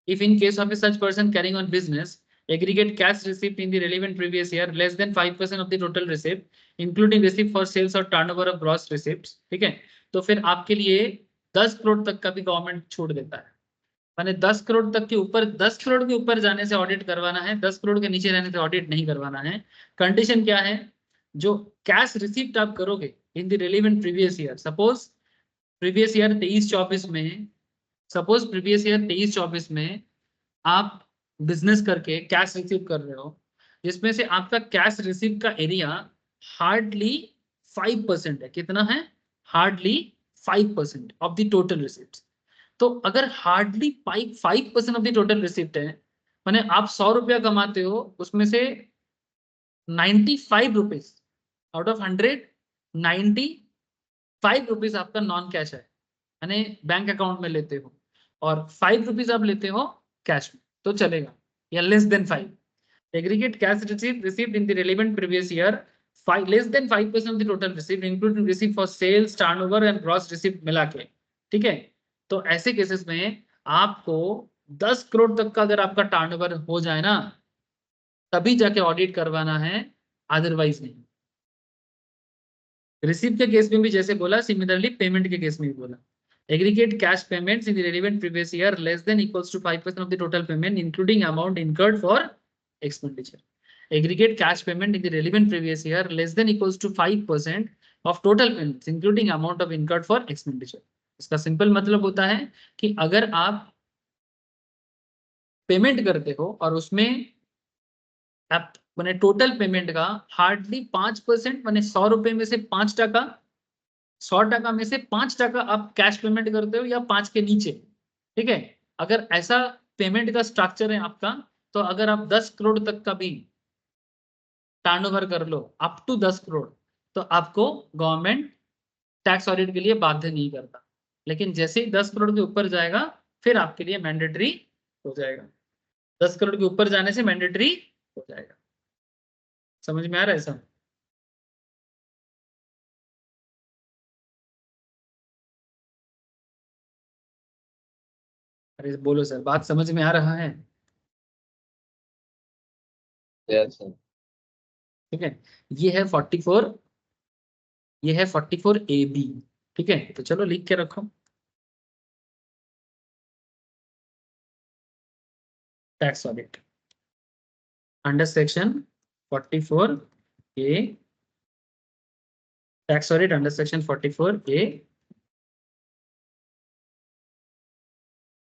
If in case of a such person carrying on business, aggregate cash receipt in the relevant previous year less than 5% of the total receipt, including receipt for sales or turnover of gross receipts, ठीक है, तो फिर आपके लिए 10 करोड़ तक का भी government छूट देता है। माने 10 करोड़ तक के ऊपर, 10 करोड़ के ऊपर जाने से ऑडिट करवाना है, 10 करोड़ के नीचे रहने से ऑडिट नहीं करवाना है। कंडीशन क्या है, जो कैश रिसीप्ट आप करोगे इन the relevant previous year, suppose previous year 23-24 में, सपोज प्रीवियस ईयर 23-24 में आप बिजनेस करके कैश रिसीव कर रहे हो, जिसमें से आपका कैश रिसीव का एरिया हार्डली 5% है। कितना है? Hardly 5% of the total receipt. तो अगर hardly 5% of the total receipt है, माने आप 100 रुपया कमाते हो, उसमें से 95 रुपीज आउट ऑफ 100, 95 रुपीज आपका नॉन कैश है, यानी बैंक अकाउंट में लेते हो, और 5 रुपीज आप लेते हो कैश में, तो चलेगा, या less than 5। Aggregate cash received in the relevant previous year less than 5% of the total received including receive for sales, turnover and gross received मिला के, ठीक है। तो ऐसे केसेस में आपको 10 करोड़ तक का अगर आपका टर्नओवर हो जाए ना, तभी जाके ऑडिट करवाना है, अदरवाइज नहीं। रिसीव के केस में भी जैसे बोला, सिमिलरली पेमेंट के केस में भी बोला। Aggregate cash payments in the relevant previous year less than equals to 5% of the total payment, including amount incurred for expenditure. Aggregate cash payment in the relevant previous year less than equals to 5% of total payments, including amount of incurred for expenditure. इसका simple मतलब होता है कि अगर आप payment करते हो और उसमें आप मैंने टोटल पेमेंट का हार्डली 5%, मैंने 100 रुपए में से 5%, 100% में से 5% आप कैश पेमेंट करते हो या 5 के नीचे, ठीक है। अगर ऐसा पेमेंट का स्ट्रक्चर है आपका, तो अगर आप 10 करोड़ तक का भी टर्नओवर कर लो अप टू 10 करोड़ तो आपको गवर्नमेंट टैक्स ऑडिट के लिए बाध्य नहीं करता, लेकिन जैसे ही 10 करोड़ के ऊपर जाएगा फिर आपके लिए मैंडेटरी हो जाएगा। 10 करोड़ के ऊपर जाने से मैंडेटरी हो जाएगा। समझ में आ रहा है सब? अरे बोलो सर, बात समझ में आ रहा है? Yes sir. ठीक है, ये है 44, ये है 44AB। ठीक है, तो चलो लिख के रखो। Tax audit under section 44A, tax audit under section 44A,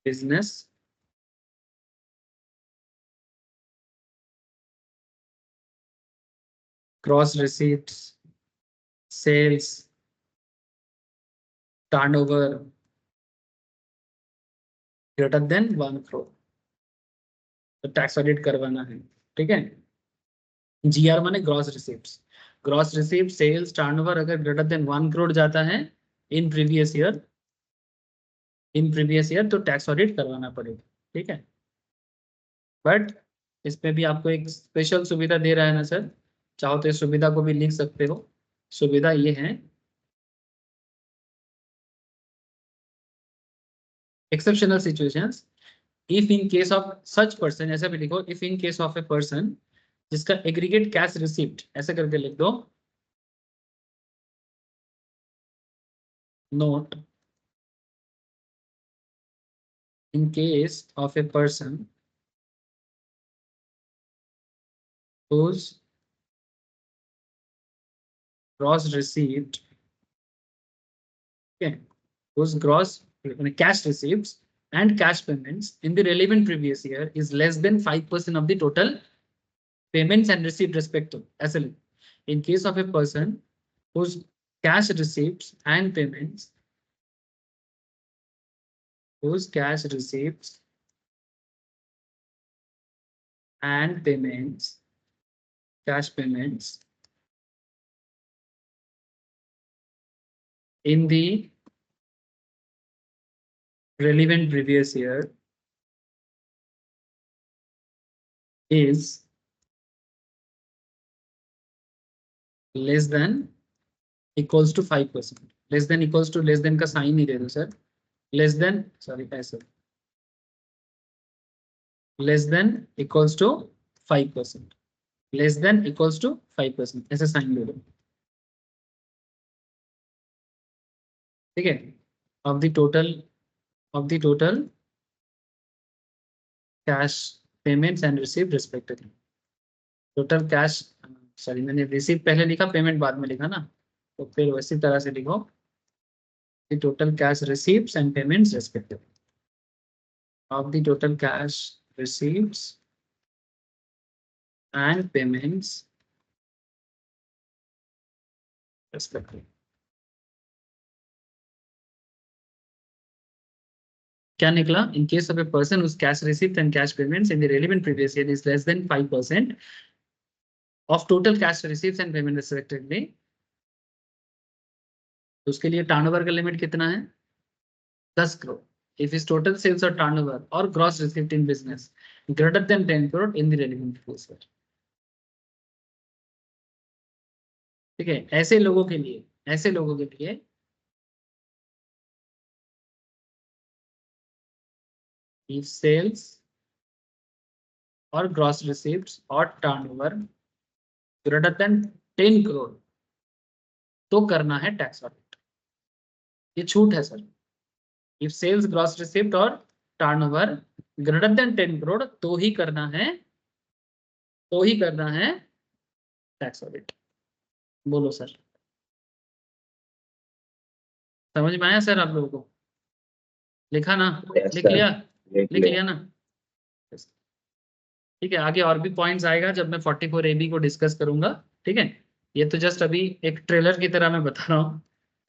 business gross receipts, sales, turnover greater than 1 crore, तो टैक्स ऑडिट करवाना है। ठीक है, जीआर माने gross receipts, gross receipt, sales, turnover अगर ग्रेटर देन 1 करोड़ जाता है इन प्रीवियस ईयर, तो टैक्स ऑडिट करवाना पड़ेगा। ठीक है, बट इसमें भी आपको एक स्पेशल सुविधा दे रहा है ना सर, चाहो तो इस सुविधा को भी लिख सकते हो। सुविधा ये है, exceptional situations, if in case of such person, ऐसा भी लिखो, if in case of a person जिसका एग्रीगेट कैश रिसीप्ट, ऐसे करके लिख दो, note in case of a person whose gross receipt, okay, whose gross cash receipts and cash payments in the relevant previous year is less than 5% of the total payments and receipt respective. ऐसे लिखो, in case of a person whose cash receipts and payments, whose cash receipts and payments, cash payments in the relevant previous year is less than equals to 5%. Less than equals to, less than का sign नहीं दे दो sir, less than, sorry ऐसे, less than equals to 5%, less than equals to 5%, ऐसे sign दे दो। ठीक है, of the total cash payments and received respectively, total cash, sorry मैंने receive पहले लिखा, पेमेंट बाद में लिखा ना, तो फिर वैसी तरह से लिखो, the total cash receipts and payments respectively, of the total cash receipts and payments respectively. क्या निकला? In case of a person whose cash receipts and cash payments in the relevant previous year is less than 5% of total cash receipts and payments respectively, तो उसके लिए turnover का limit कितना है? 10 crore. If his total sales or turnover or gross receipt in business greater than 10 crore in the relevant previous year. ठीक है, ऐसे लोगों के लिए if sales or gross receipts or turnover greater than 10 crore तो करना है टैक्स ऑडिट। ये छूट है sir, if sales, gross receipt और turnover greater than 10 crore तो ही करना है टैक्स ऑडिट। बोलो सर, समझ में आया सर आप लोगों को? लिखा ना? Yes, लिख sir. लिया? लिख लिख लिया। लिया ना? ठीक है, आगे और भी पॉइंट्स आएगा जब मैं 44AB को डिस्कस करूंगा। ठीक है, ये तो जस्ट अभी एक ट्रेलर की तरह मैं बता रहा हूँ,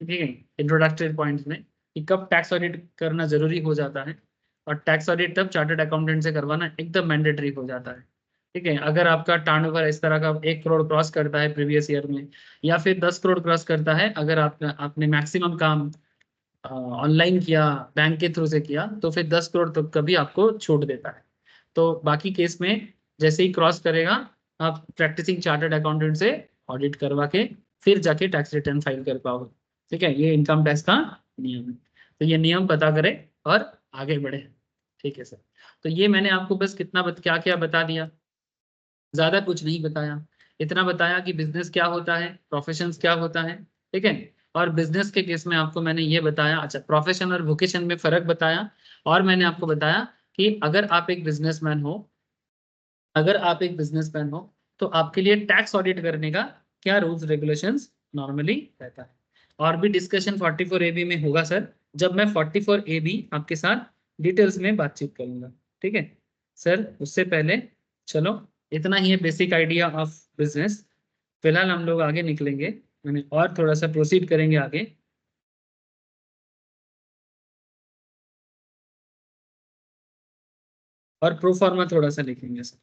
ठीक है, इंट्रोडक्टरी पॉइंट्स में, कि कब टैक्स ऑडिट करना जरूरी हो जाता है, और टैक्स ऑडिट तब चार्टर्ड अकाउंटेंट से करवाना एकदम मैंडेटरी हो जाता है। ठीक है, अगर आपका टर्नओवर इस तरह का 1 करोड़ क्रॉस करता है प्रीवियस ईयर में, या फिर 10 करोड़ क्रॉस करता है, अगर आपने मैक्सिमम काम ऑनलाइन किया, बैंक के थ्रू से किया, तो फिर 10 करोड़ तक का भी आपको छूट देता है। तो बाकी केस में जैसे ही क्रॉस करेगा, आप प्रैक्टिसिंग चार्टर्ड अकाउंटेंट से ऑडिट करवा के फिर जाके टैक्स रिटर्न फाइल कर पाओगे। ठीक है, ये इनकम टैक्स का नियम है। तो ये नियम पता करें और आगे बढ़े। ठीक है सर, तो ये मैंने आपको बस क्या क्या बता दिया, ज्यादा कुछ नहीं बताया। इतना बताया कि बिजनेस क्या होता है, प्रोफेशंस क्या होता है। ठीक है, और बिजनेस के केस में आपको मैंने ये बताया, अच्छा प्रोफेशन और वोकेशन में फर्क बताया। और मैंने आपको बताया कि अगर आप एक बिजनेसमैन हो तो आपके लिए टैक्स ऑडिट करने का क्या रूल्स रेगुलेशंस नॉर्मली रहता है। और भी डिस्कशन 44AB में होगा सर, जब मैं 44AB आपके साथ डिटेल्स में बातचीत करूंगा। ठीक है सर, उससे पहले चलो इतना ही है बेसिक आइडिया ऑफ बिजनेस। फिलहाल हम लोग आगे निकलेंगे, मैंने और थोड़ा सा प्रोसीड करेंगे आगे। और प्रोफार्मा थोड़ा सा लिखेंगे सर।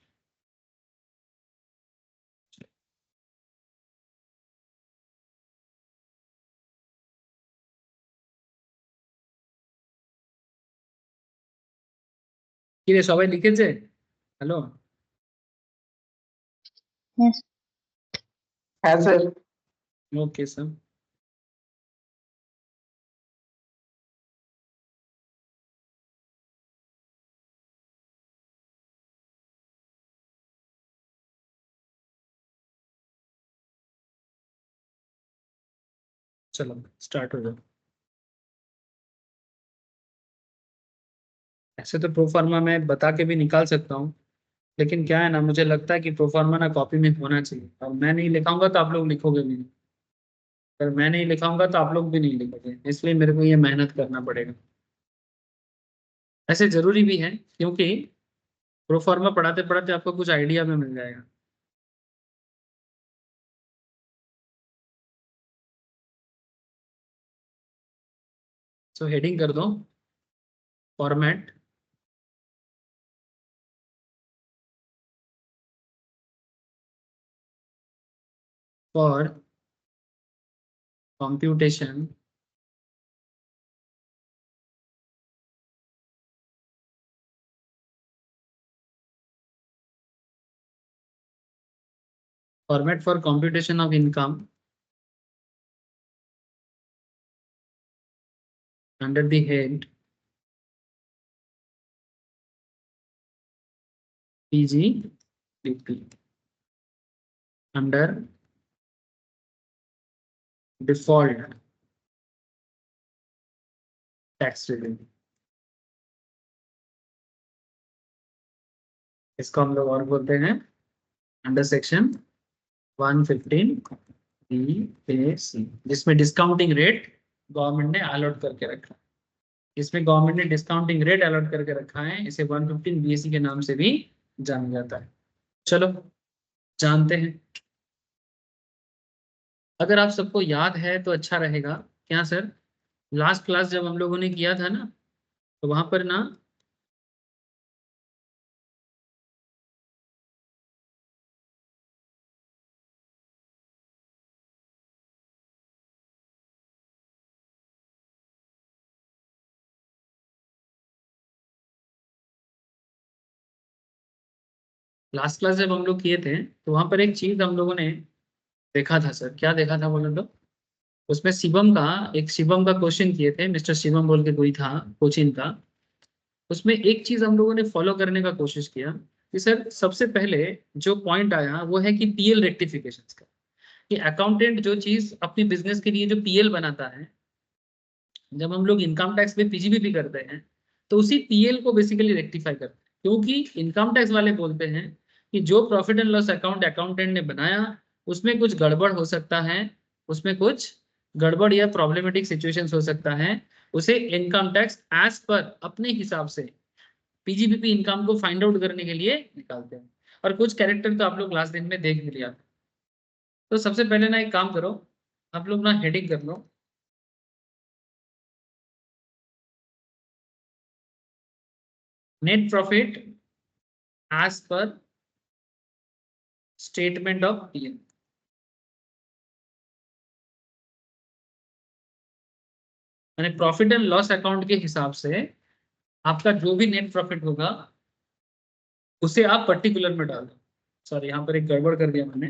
কি রে সবাই লিখেছে? হ্যালো। Yes. है सर। ओके सर, चलो स्टार्ट हो जाओ। ऐसे तो प्रोफार्मा मैं बता के भी निकाल सकता हूँ, लेकिन क्या है ना, मुझे लगता है कि प्रोफार्मा ना कॉपी में होना चाहिए, और मैं नहीं लिखाऊंगा तो आप लोग लिखोगे भी नहीं। अगर मैं नहीं लिखाऊंगा तो आप लोग भी नहीं लिखोगे, इसलिए मेरे को ये मेहनत करना पड़ेगा। ऐसे जरूरी भी है, क्योंकि प्रोफार्मा पढ़ाते पढ़ाते आपको कुछ आइडिया में मिल जाएगा। सो हेडिंग कर दो, format for computation format for computation of income under the head PGBP under default tax revenue. इसको हम लोग और बोलते हैं अंडर सेक्शन 115BAC, जिसमें डिस्काउंटिंग रेट गवर्नमेंट ने अलॉट करके रखा है। इसमें गवर्नमेंट ने डिस्काउंटिंग रेट अलॉट करके रखा है, इसे 115BAC के नाम से भी जाना जाता है। चलो जानते हैं। अगर आप सबको याद है तो अच्छा रहेगा। क्या सर, लास्ट क्लास जब हम लोगों ने किया था ना, तो वहां पर ना लास्ट क्लास जब हम लोग किए थे, तो वहां पर एक चीज हम लोगों ने देखा था सर। क्या देखा था बोलो तो? उसमें शिवम का क्वेश्चन किए थे, मिस्टर शिवम बोल के कोई था कोचिंग का। उसमें एक चीज हम लोगों ने फॉलो करने का कोशिश किया कि सर सबसे पहले जो पॉइंट आया वो है कि पीएल रेक्टिफिकेशन का, कि अकाउंटेंट जो चीज अपनी बिजनेस के लिए जो पीएल बनाता है, जब हम लोग इनकम टैक्स में पीजीबीपी करते हैं, तो उसी पीएल को बेसिकली रेक्टिफाई करते हैं। क्योंकि इनकम टैक्स वाले बोलते हैं कि जो profit and loss account accountant ने बनाया, उसमें कुछ गड़बड़ हो सकता है, उसमें कुछ गड़बड़ या प्रॉब्लमेटिक सिचुएशंस हो सकता है, उसे इनकम टैक्स एज पर अपने हिसाब से पीजीबीपी इनकम को फाइंड आउट करने के लिए निकालते हैं। और कुछ कैरेक्टर तो आप लोग लास्ट दिन में देख भी लिया। तो सबसे पहले ना एक काम करो, आप लोग ना हेडिंग कर लो, नेट प्रॉफिट एज पर स्टेटमेंट ऑफ पीएल। यानी प्रॉफिट एंड लॉस अकाउंट के हिसाब से आपका जो भी नेट प्रॉफिट होगा उसे आप पर्टिकुलर में डाल दो। सॉरी, यहाँ पर एक गड़बड़ कर दिया मैंने।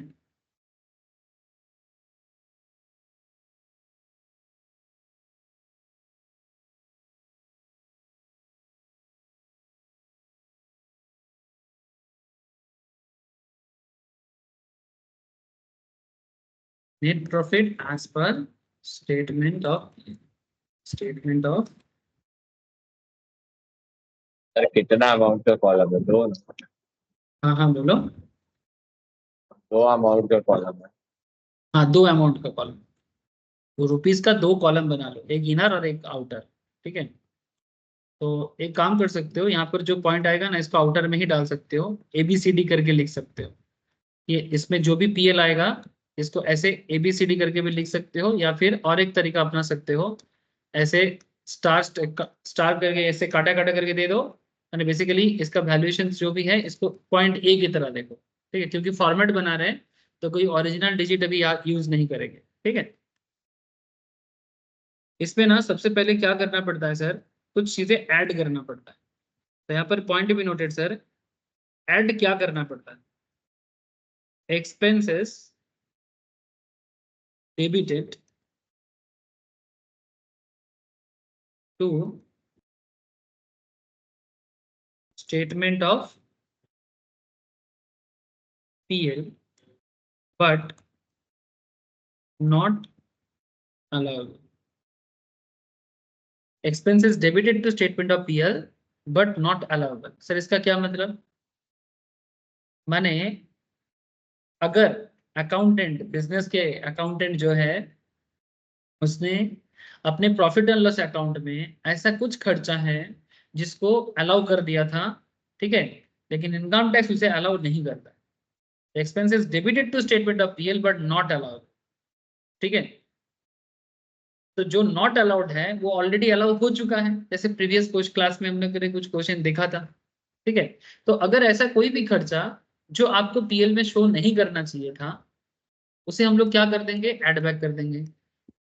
नेट प्रॉफिट एज पर स्टेटमेंट ऑफ सर कितना अमाउंट का कॉलम है? दो ना? हाँ हाँ बोलो। दो अमाउंट का कॉलम है। हाँ, 2 अमाउंट का कॉलम। तो रुपीस का 2 कॉलम बना लो, एक इनर और एक आउटर। ठीक है, तो एक काम कर सकते हो, यहाँ पर जो पॉइंट आएगा ना इसको आउटर में ही डाल सकते हो, ABCD करके लिख सकते हो। ये इसमें जो भी PL आएगा इसको ऐसे ABCD करके भी लिख सकते हो, या फिर और एक तरीका अपना सकते हो, ऐसे स्टार स्टार करके ऐसे काटा काटा करके दे दो। यानी बेसिकली इसका वैल्यूएशन जो भी है इसको पॉइंट A की तरह देखो। ठीक है, क्योंकि फॉर्मेट बना रहे हैं तो कोई ओरिजिनल डिजिट अभी यूज नहीं करेंगे। ठीक है, इसमें ना सबसे पहले क्या करना पड़ता है सर, कुछ चीजें ऐड करना पड़ता है। तो यहाँ पर पॉइंट भी नोटेड सर, ऐड क्या करना पड़ता है? Expenses debited to statement of PL but not allowed. Expenses debited to statement of PL but not allowable. Sir इसका क्या मतलब? माने अगर अकाउंटेंट, बिजनेस के अकाउंटेंट जो है उसने अपने प्रॉफिट एंड लॉस अकाउंट में ऐसा कुछ खर्चा है जिसको अलाउ कर दिया था, ठीक है, लेकिन इनकम टैक्स उसे अलाउ नहीं करता। Expenses debited to statement of PL but not allowed. ठीक है, तो जो नॉट अलाउड है वो ऑलरेडी अलाउ हो चुका है, जैसे प्रीवियस कुछ क्लास में हमने कुछ क्वेश्चन देखा था। ठीक है, तो अगर ऐसा कोई भी खर्चा जो आपको पीएल में शो नहीं करना चाहिए था उसे हम लोग क्या कर देंगे, एड बैक कर देंगे।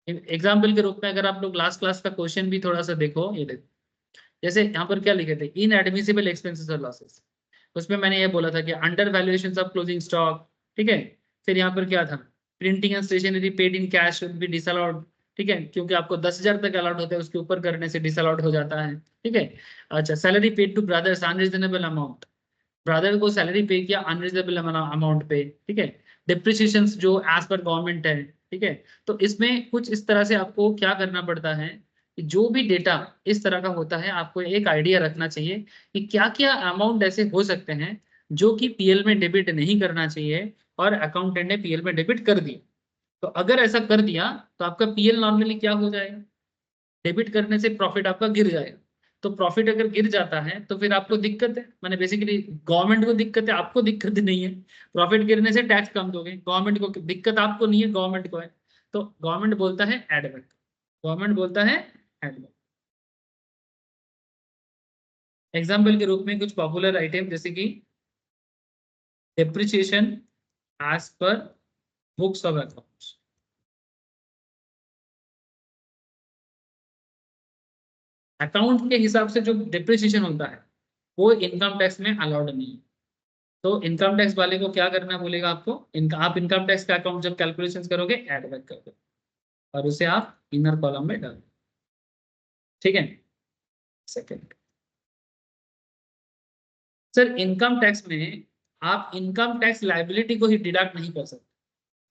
एग्जाम्पल के रूप में अगर आप लोग लास्ट क्लास का क्वेश्चन भी थोड़ा सा देखो, ये देखो, जैसे यहाँ पर क्या लिखे थे, इन एडमिसिबल एक्सपेंसेस और लॉसेस। उसमें मैंने ये बोला था कि under valuation of closing stock. ठीक है, फिर यहाँ पर क्या था, printing and stationery paid in cash will be disallowed. ठीक है, क्योंकि आपको 10,000 तक अलाउड होता है, उसके ऊपर करने से डिसअलाउड हो जाता है। ठीक है, अच्छा, salary paid two brothers unreasonable amount, brother को सैलरी पे किया अनरीजनेबल अमाउंट पे। ठीक है, डिप्रिसिएशन जो एज पर गवर्नमेंट है। ठीक है, तो इसमें कुछ इस तरह से आपको क्या करना पड़ता है कि जो भी डेटा इस तरह का होता है आपको एक आइडिया रखना चाहिए कि क्या क्या अमाउंट ऐसे हो सकते हैं जो कि पीएल में डेबिट नहीं करना चाहिए और अकाउंटेंट ने पीएल में डेबिट कर दिया। तो अगर ऐसा कर दिया तो आपका पीएल नॉर्मली क्या हो जाएगा, डेबिट करने से प्रॉफिट आपका गिर जाएगा। तो प्रॉफिट अगर गिर जाता है तो फिर आपको दिक्कत है, माने बेसिकली गवर्नमेंट को दिक्कत है, आपको दिक्कत नहीं है। प्रॉफिट गिरने से टैक्स कम दोगे, गवर्नमेंट को दिक्कत आपको नहीं है, गवर्नमेंट को है। तो गवर्नमेंट बोलता है एड बैक, गवर्नमेंट बोलता है एड बैक। एग्जाम्पल के रूप में कुछ पॉपुलर आइटम जैसे कि डेप्रिसिएशन एज पर बुक्स ऑफ अकाउंट्स। अकाउंट के हिसाब से जो डिप्रिसिएशन होता है वो इनकम टैक्स में अलाउड नहीं है। तो इनकम टैक्स वाले को क्या करना बोलेगा आपको, आप इनकम टैक्स का अकाउंट जब कैलकुलेशंस करोगे ऐड बैक कर दो और उसे आप इनर कॉलम में डाल दो। ठीक है, सेकंड सर, इनकम टैक्स में आप इनकम टैक्स लायबिलिटी को ही डिडक्ट नहीं कर सकते।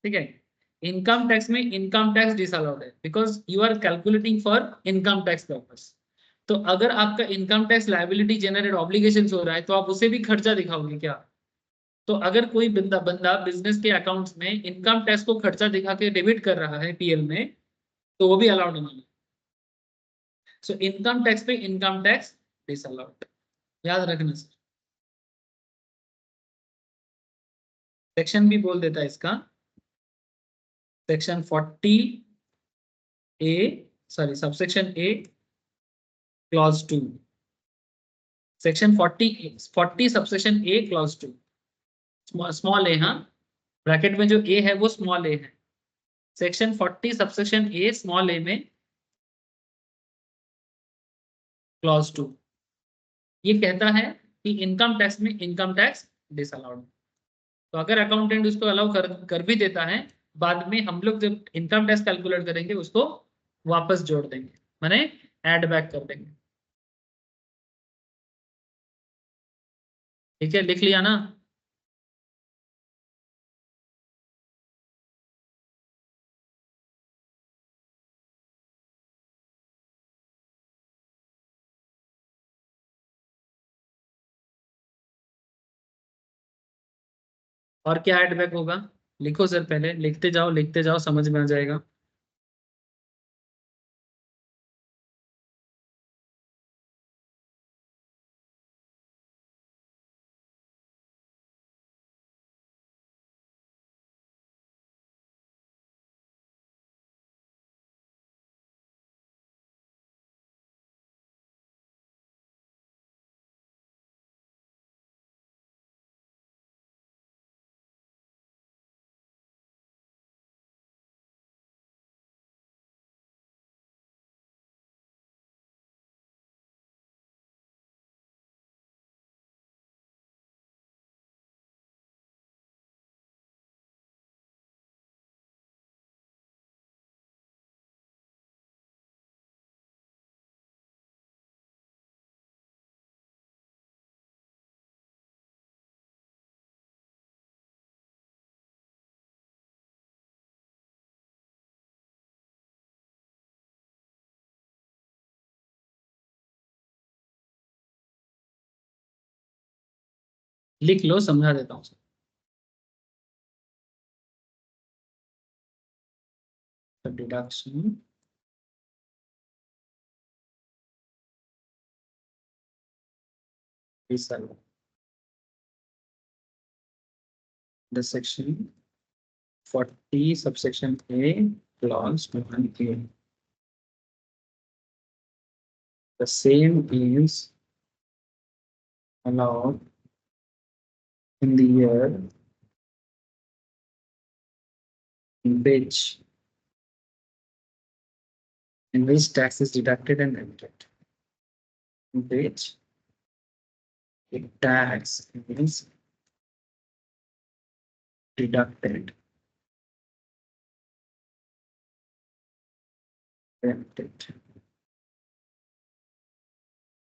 ठीक है, इनकम टैक्स में इनकम टैक्स डिसअलाउड है because you are calculating for income tax purpose. तो अगर आपका income tax liability generate obligation हो रहा है तो आप उसे भी खर्चा दिखाओगे क्या? तो अगर कोई बंदा बिजनेस के अकाउंट्स में इनकम टैक्स को खर्चा दिखा के डेबिट कर रहा है पीएल में तो वो भी अलाउड नहीं है। सो इनकम टैक्स पे इनकम टैक्स डिसअलाउड, याद रखना सर। सेक्शन भी बोल देता है इसका, section 40 A, sorry subsection A clause 2, section 40 subsection A clause 2, small A, हाँ ब्रैकेट में जो ए है वो स्मॉल ए है। सेक्शन 40 सबसेक्शन ए स्मॉल ए में क्लॉज 2 ये कहता है कि इनकम टैक्स में इनकम टैक्स डिसअलाउड। तो अगर अकाउंटेंट उसको अलाउ कर भी देता है, बाद में हम लोग जब इनकम टैक्स कैलकुलेट करेंगे उसको वापस जोड़ देंगे, माने ऐड बैक कर देंगे। ठीक है, लिख लिया ना? और क्या ऐड बैक होगा? लिखो सर, पहले लिखते जाओ, समझ में आ जाएगा। लिख लो, समझा देता हूँ। Deduction the section 40 subsection A clause 1A. The same is allowed in the year in which tax is deducted and remitted. In which the tax is deducted and remitted.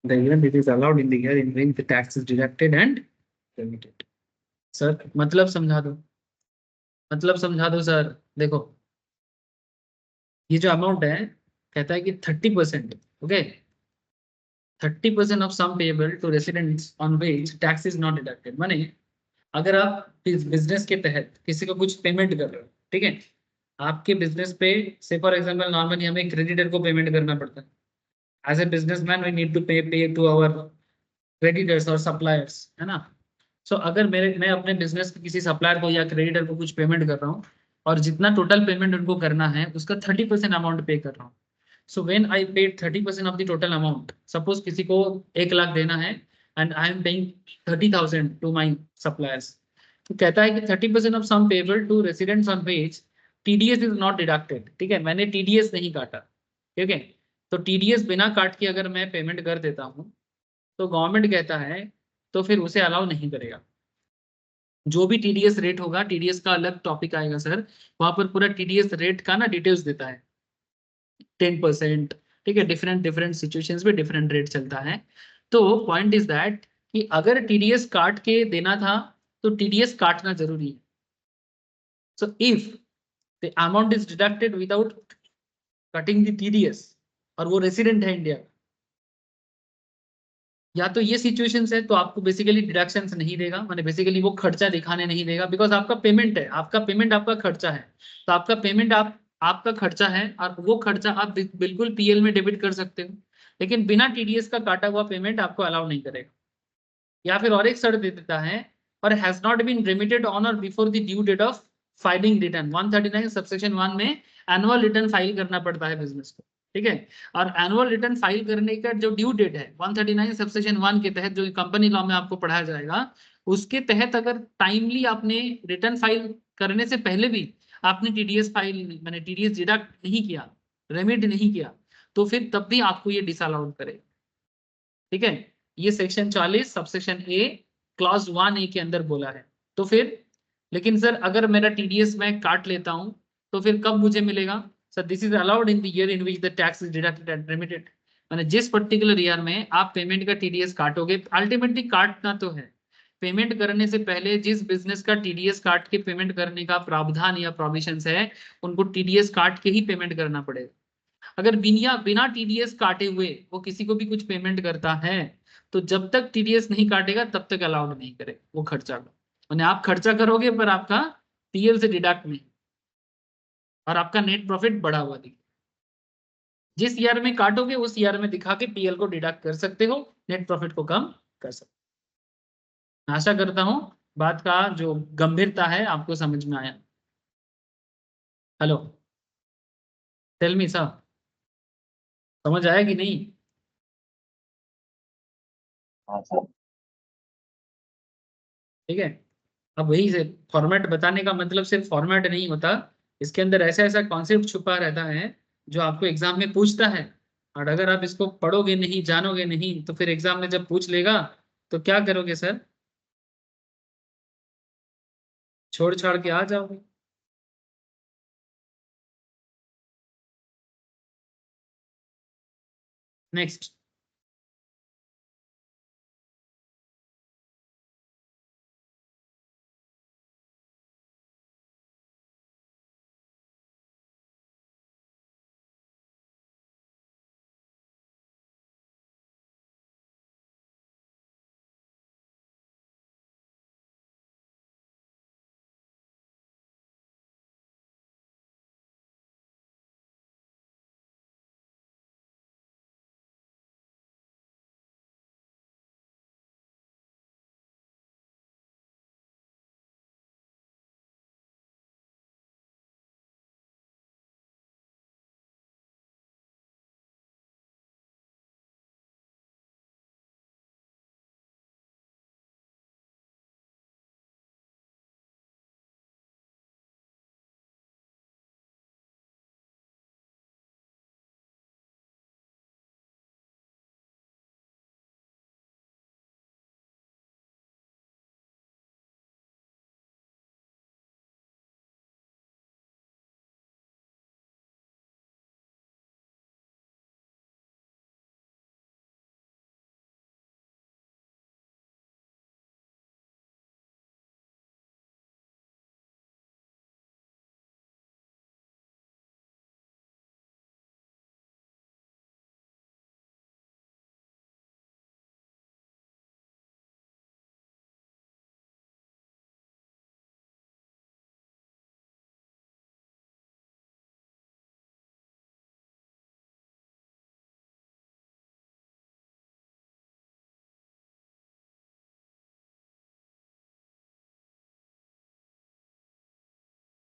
The year it is allowed in the year in which the tax is deducted and remitted. Sir मतलब समझा दो sir. देखो ये जो amount है कहता है कि 30%, okay, 30% of sum payable to residents on which tax is not deducted. माने अगर आप बिजनेस के तहत किसी को कुछ पेमेंट कर रहे हो, ठीक है, आपके बिजनेस पे से फॉर एग्जांपल नॉर्मली हमें क्रेडिटर को पेमेंट करना पड़ता है। As a businessman we need to pay to our creditors और सप्लायर्स, है ना? सो अगर मैं अपने बिजनेस के किसी सप्लायर को या क्रेडिटर को कुछ पेमेंट कर रहा हूँ और जितना टोटल पेमेंट उनको करना है उसका 30% अमाउंट पे कर रहा हूँ। So when I paid 30% of the total amount, suppose किसी को 1 लाख देना है and I am paying 30,000 to my suppliers, तो कहता है कि 30% of sum payable to residents on which TDS is not deducted. ठीक है, मैंने टीडीएस नहीं काटा, ठीक है, तो टीडीएस बिना काट के अगर मैं पेमेंट कर देता हूँ तो गवर्नमेंट कहता है तो फिर उसे अलाउ नहीं करेगा। जो भी टीडीएस रेट होगा, टीडीएस का अलग टॉपिक आएगा सर, वहां पर पूरा टीडीएस रेट का ना डिटेल्स देता है, 10%, ठीक है, डिफरेंट सिचुएशंस में डिफरेंट रेट चलता है। तो पॉइंट इज दैट कि अगर टीडीएस काट के देना था तो टीडीएस काटना जरूरी है। So if the amount is deducted without cutting the TDS और वो रेसिडेंट है इंडिया, या तो ये सिचुएशंस है तो आपको बेसिकली डिडक्शंस नहीं देगा, माने बेसिकली वो खर्चा दिखाने नहीं देगा, बिकॉज आपका पेमेंट है, आपका पेमेंट आपका खर्चा है, तो आपका पेमेंट आपका खर्चा है और वो खर्चा आप बिल्कुल पीएल में डेबिट कर सकते हो, लेकिन बिना टीडीएस का काटा हुआ पेमेंट आपको अलाउ नहीं करेगा। या फिर और एक शर्त दे देता है, और has not been remitted on और before the due date of filing return. 139 subsection 1 में एनुअल रिटर्न फाइल करना पड़ता है बिजनेस को, ठीक है, और एनुअल रिटर्न फाइल करने का जो ड्यू डेट है 139 सबसेक्शन 1 के तहत जो कंपनी लॉ में आपको पढ़ाया जाएगा, उसके तहत अगर टाइमली आपने रिटर्न फाइल करने से पहले भी आपने टीडीएस फाइल मैंने टीडीएस डिडक्ट नहीं किया, रेमिट नहीं किया, तो फिर तब भी आपको ये डिसअलाउड करेगा। ठीक है, ये section 40 subsection A clause 1A के अंदर बोला है। तो फिर लेकिन सर अगर मेरा टीडीएस मैं काट लेता हूं तो फिर कब मुझे मिलेगा? Sir this is allowed in the year in which the tax is deducted and remitted. माने जिस पर्टिकुलर ईयर में आप पेमेंट का टीडीएस काटोगे, अल्टीमेटली काटना तो है, पेमेंट करने से पहले जिस बिजनेस का टीडीएस काट के पेमेंट करने का प्रावधान या प्रोविजंस है, उनको टीडीएस काट के ही पेमेंट करना पड़ेगा। अगर बिना बिना टीडीएस काटे हुए वो किसी को भी कुछ पेमेंट करता है, तो जब तक टीडीएस नहीं काटेगा तब तक अलाउड नहीं करेगा वो खर्चा का। माने आप खर्चा करोगे पर आपका पीएल से डिडक्ट नहीं, और आपका नेट प्रॉफिट बढ़ा हुआ दिखेगा। जिस ईयर में काटोगे उस ईयर में दिखा के पीएल को डिडक्ट कर सकते हो, नेट प्रॉफिट को कम कर सकते हो। आशा करता हूं बात का जो गंभीरता है आपको समझ में आया। हेलो, टेल मी सर, समझ आया कि नहीं? हाँ सर। ठीक है, अब वही से फॉर्मेट बताने का मतलब सिर्फ फॉर्मेट नहीं होता, इसके अंदर ऐसा ऐसा कॉन्सेप्ट छुपा रहता है जो आपको एग्जाम में पूछता है, और अगर आप इसको पढ़ोगे नहीं, जानोगे नहीं, तो फिर एग्जाम में जब पूछ लेगा तो क्या करोगे सर? छोड़ छाड़ के आ जाओगे। Next,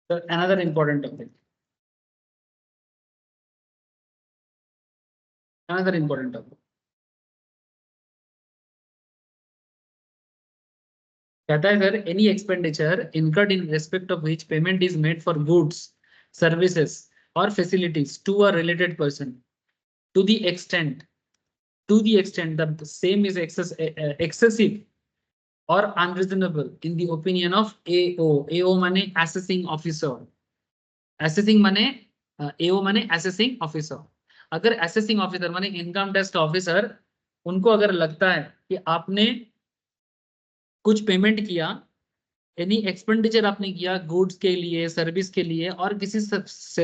another important topic, another important topic कहता है sir, any expenditure incurred in respect of which payment is made for goods, services और facilities to a related person to the extent that the same is excessive or unreasonable in the opinion of AO। AO माने assessing officer, assessing माने AO माने assessing officer। अगर assessing officer माने income tax officer, उनको अगर लगता है कि आपने कुछ पेमेंट किया, यानी एक्सपेंडिचर आपने किया गुड्स के लिए, सर्विस के लिए और किसी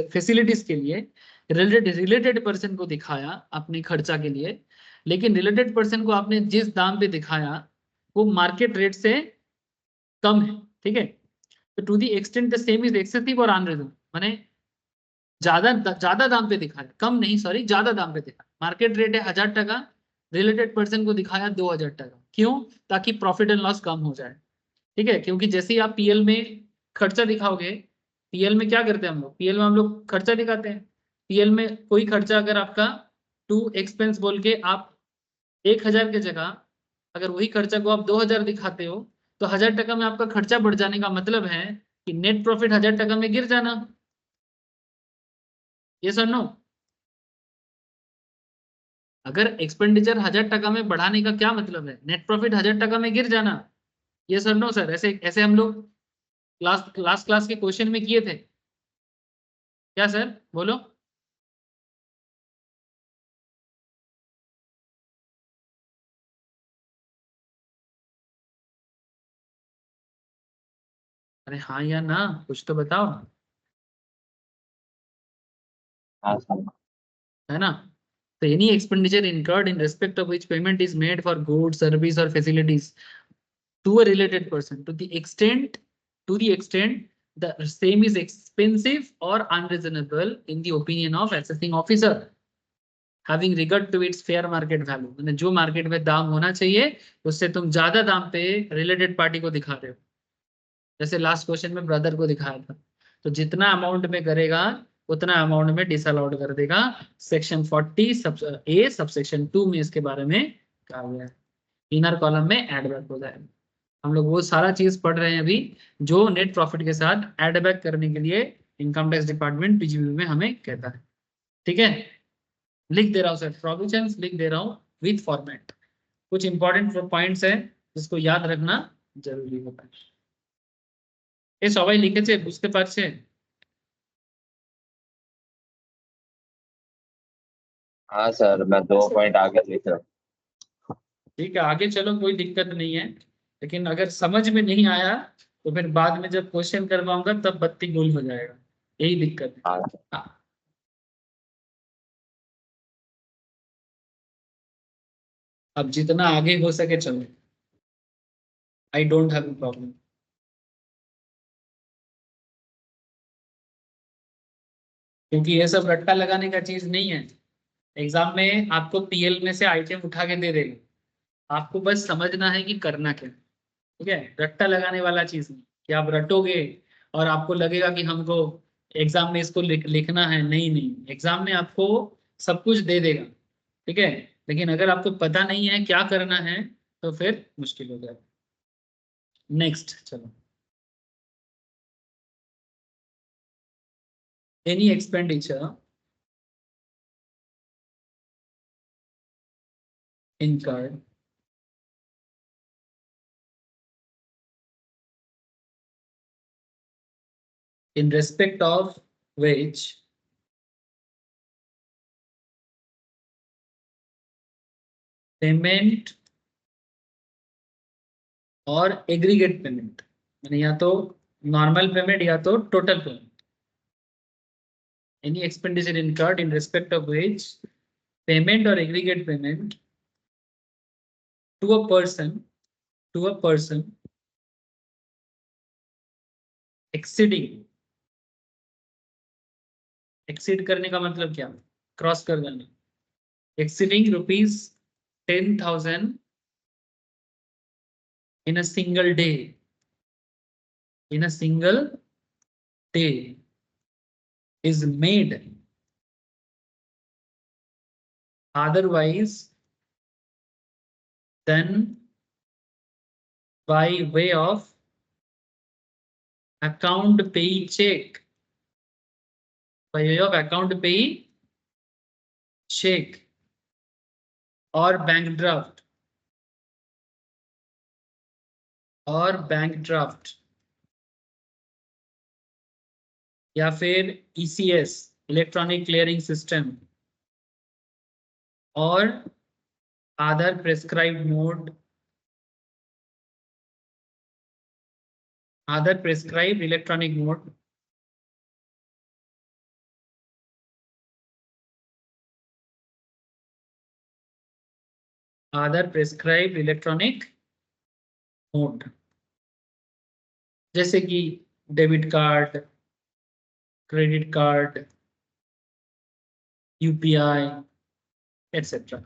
फैसिलिटीज के लिए, रिलेटेड पर्सन को दिखाया अपने खर्चा के लिए, लेकिन रिलेटेड पर्सन को आपने जिस दाम पे दिखाया वो मार्केट रेट से कम है, ठीक है, तो to the extent the same is excessive और अनरीजनेबल, माने ज्यादा दाम पे दिखाया, कम नहीं सॉरी, ज्यादा दाम पे दिखाया, मार्केट रेट है 1000 टका, रिलेटेड पर्सन को दिखाया 2000 टका, क्यों? ताकि प्रॉफिट एंड लॉस कम हो जाए। ठीक है, क्योंकि जैसे ही आप पीएल में खर्चा दिखाओगे, पीएल में क्या करते हैं हम लोग, पीएल में हम लोग खर्चा दिखाते हैं, पीएल में कोई खर्चा अगर आपका टू एक्सपेंस बोल के आप 1000 की जगह अगर वही खर्चा को आप 2000 दिखाते हो, तो 1000 में आपका खर्चा बढ़ जाने का मतलब है कि नेट प्रॉफिट 1000 में गिर जाना। ये सर नो, अगर एक्सपेंडिचर 1000 में बढ़ाने का क्या मतलब है, नेट प्रॉफिट 1000 में गिर जाना। ये सर नो सर, ऐसे ऐसे हम लोग लास्ट क्लास के क्वेश्चन में किए थे क्या सर, बोलो। अरे हाँ या ना, कुछ तो बताओ, हाँ सर। है ना। तो any expenditure incurred in respect of which payment is made for goods service और facilities to a related person to the extent the same is expensive or unreasonable in the opinion of assessing officer having regard to its fair market value। मैंने जो market में दाम होना चाहिए उससे तुम ज्यादा दाम पे रिलेटेड पार्टी को दिखा रहे हो, जैसे लास्ट क्वेश्चन में ब्रदर को दिखाया था। तो जितना अमाउंट में करेगा उतना अमाउंट में डिसअलाउड कर देगा। सेक्शन 40 सब ए सबसेक्शन 2 में इसके बारे में कहा गया है। इनर कॉलम में एड बैक हो जाएगा। हम लोग वो सारा चीज पढ़ रहे हैं अभी जो नेट प्रॉफिट के साथ एड बैक करने के लिए इनकम टैक्स डिपार्टमेंट पीजीबी में हमें कहता है। ठीक है, लिख दे रहा हूँ सर, प्रोविजंस लिख दे रहा हूँ विथ फॉर्मेट। कुछ इंपॉर्टेंट पॉइंट्स है जिसको याद रखना जरूरी होता है। ये सबाई लिखे बुझते पारछे? हाँ सर, मैं 2 पॉइंट आगे लिख रहा हूँ। ठीक है, आगे चलो, कोई दिक्कत नहीं है। लेकिन अगर समझ में नहीं आया तो फिर बाद में जब क्वेश्चन करवाऊंगा तब बत्ती गुल हो जाएगा, यही दिक्कत है। हाँ हाँ। अब जितना आगे हो सके चलो, आई डोंट हैव प्रॉब्लम। क्योंकि ये सब रट्टा लगाने का चीज नहीं है। एग्जाम में आपको पीएल में से आइटम उठा के दे देगा, आपको बस समझना है कि करना क्या। ठीक है, रट्टा लगाने वाला चीज नहीं कि आप रटोगे और आपको लगेगा कि हमको एग्जाम में इसको लिखना है। नहीं नहीं, एग्जाम में आपको सब कुछ दे देगा। ठीक है, लेकिन अगर आपको पता नहीं है क्या करना है तो फिर मुश्किल हो जाएगा। नेक्स्ट चलो, any expenditure incurred in respect of which payment और एग्रीगेट पेमेंट, यानी या तो नॉर्मल पेमेंट या तो total payment. Any expenditure incurred in respect of which payment और aggregate payment to a person exceeding, exceed करने का मतलब क्या, क्रॉस कर जाना, exceeding ₹10,000 in a single day, in a single day is made otherwise than by way of account pay check, by way of account pay check or bank draft, और bank draft, या फिर ECS electronic clearing system, और other prescribed mode, other prescribed electronic mode, other prescribed electronic mode, जैसे कि debit card, credit card, UPI etcetera.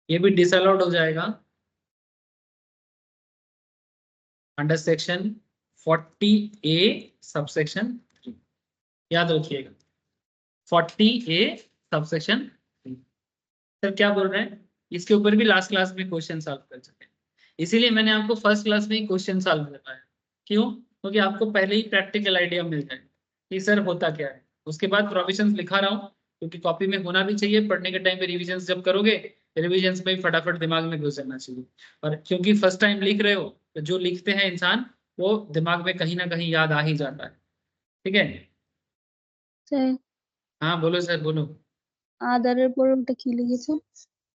ये भी disallowed हो जाएगा अंडर सेक्शन 40A सबसेक्शन 3। याद रखिएगा 40A सबसेक्शन 3। सर क्या बोल रहे हैं, इसके ऊपर भी लास्ट क्लास में क्वेश्चन सॉल्व कर चुके हैं, इसीलिए मैंने आपको फर्स्ट क्लास में ही क्वेश्चन सॉल्व करवाया। क्यों? क्योंकि आपको पहले ही प्रैक्टिकल आइडिया मिल जाए कि सर होता क्या है। उसके बाद प्रोविजंस लिखा रहा हूँ क्योंकि कॉपी में होना भी चाहिए, पढ़ने के टाइम पे रिविजन जब करोगे रिविजन में फटाफट दिमाग में घुस जाना चाहिए। और क्योंकि फर्स्ट टाइम लिख रहे हो तो जो लिखते हैं इंसान वो दिमाग में कहीं ना कहीं याद आ ही जाता है। ठीक है? सर हाँ बोलो सर बोलो। আধারের পরেরটা কি লিখেছে?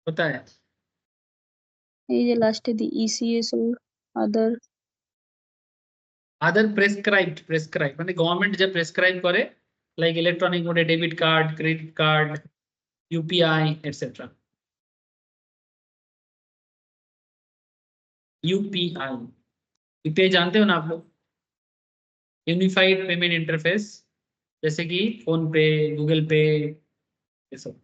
होता है এই যে লাস্টে দি ইসিএস ও আদার। अदर प्रेस्क्राइब माने गवर्नमेंट जब प्रेस्क्राइब करे like electronic mode debit card credit card UPI etcetera. UPI UPI जानते हो ना आप लोग? यूनिफाइड पेमेंट इंटरफेस, जैसे कि फोन पे गूगल पे ये सब।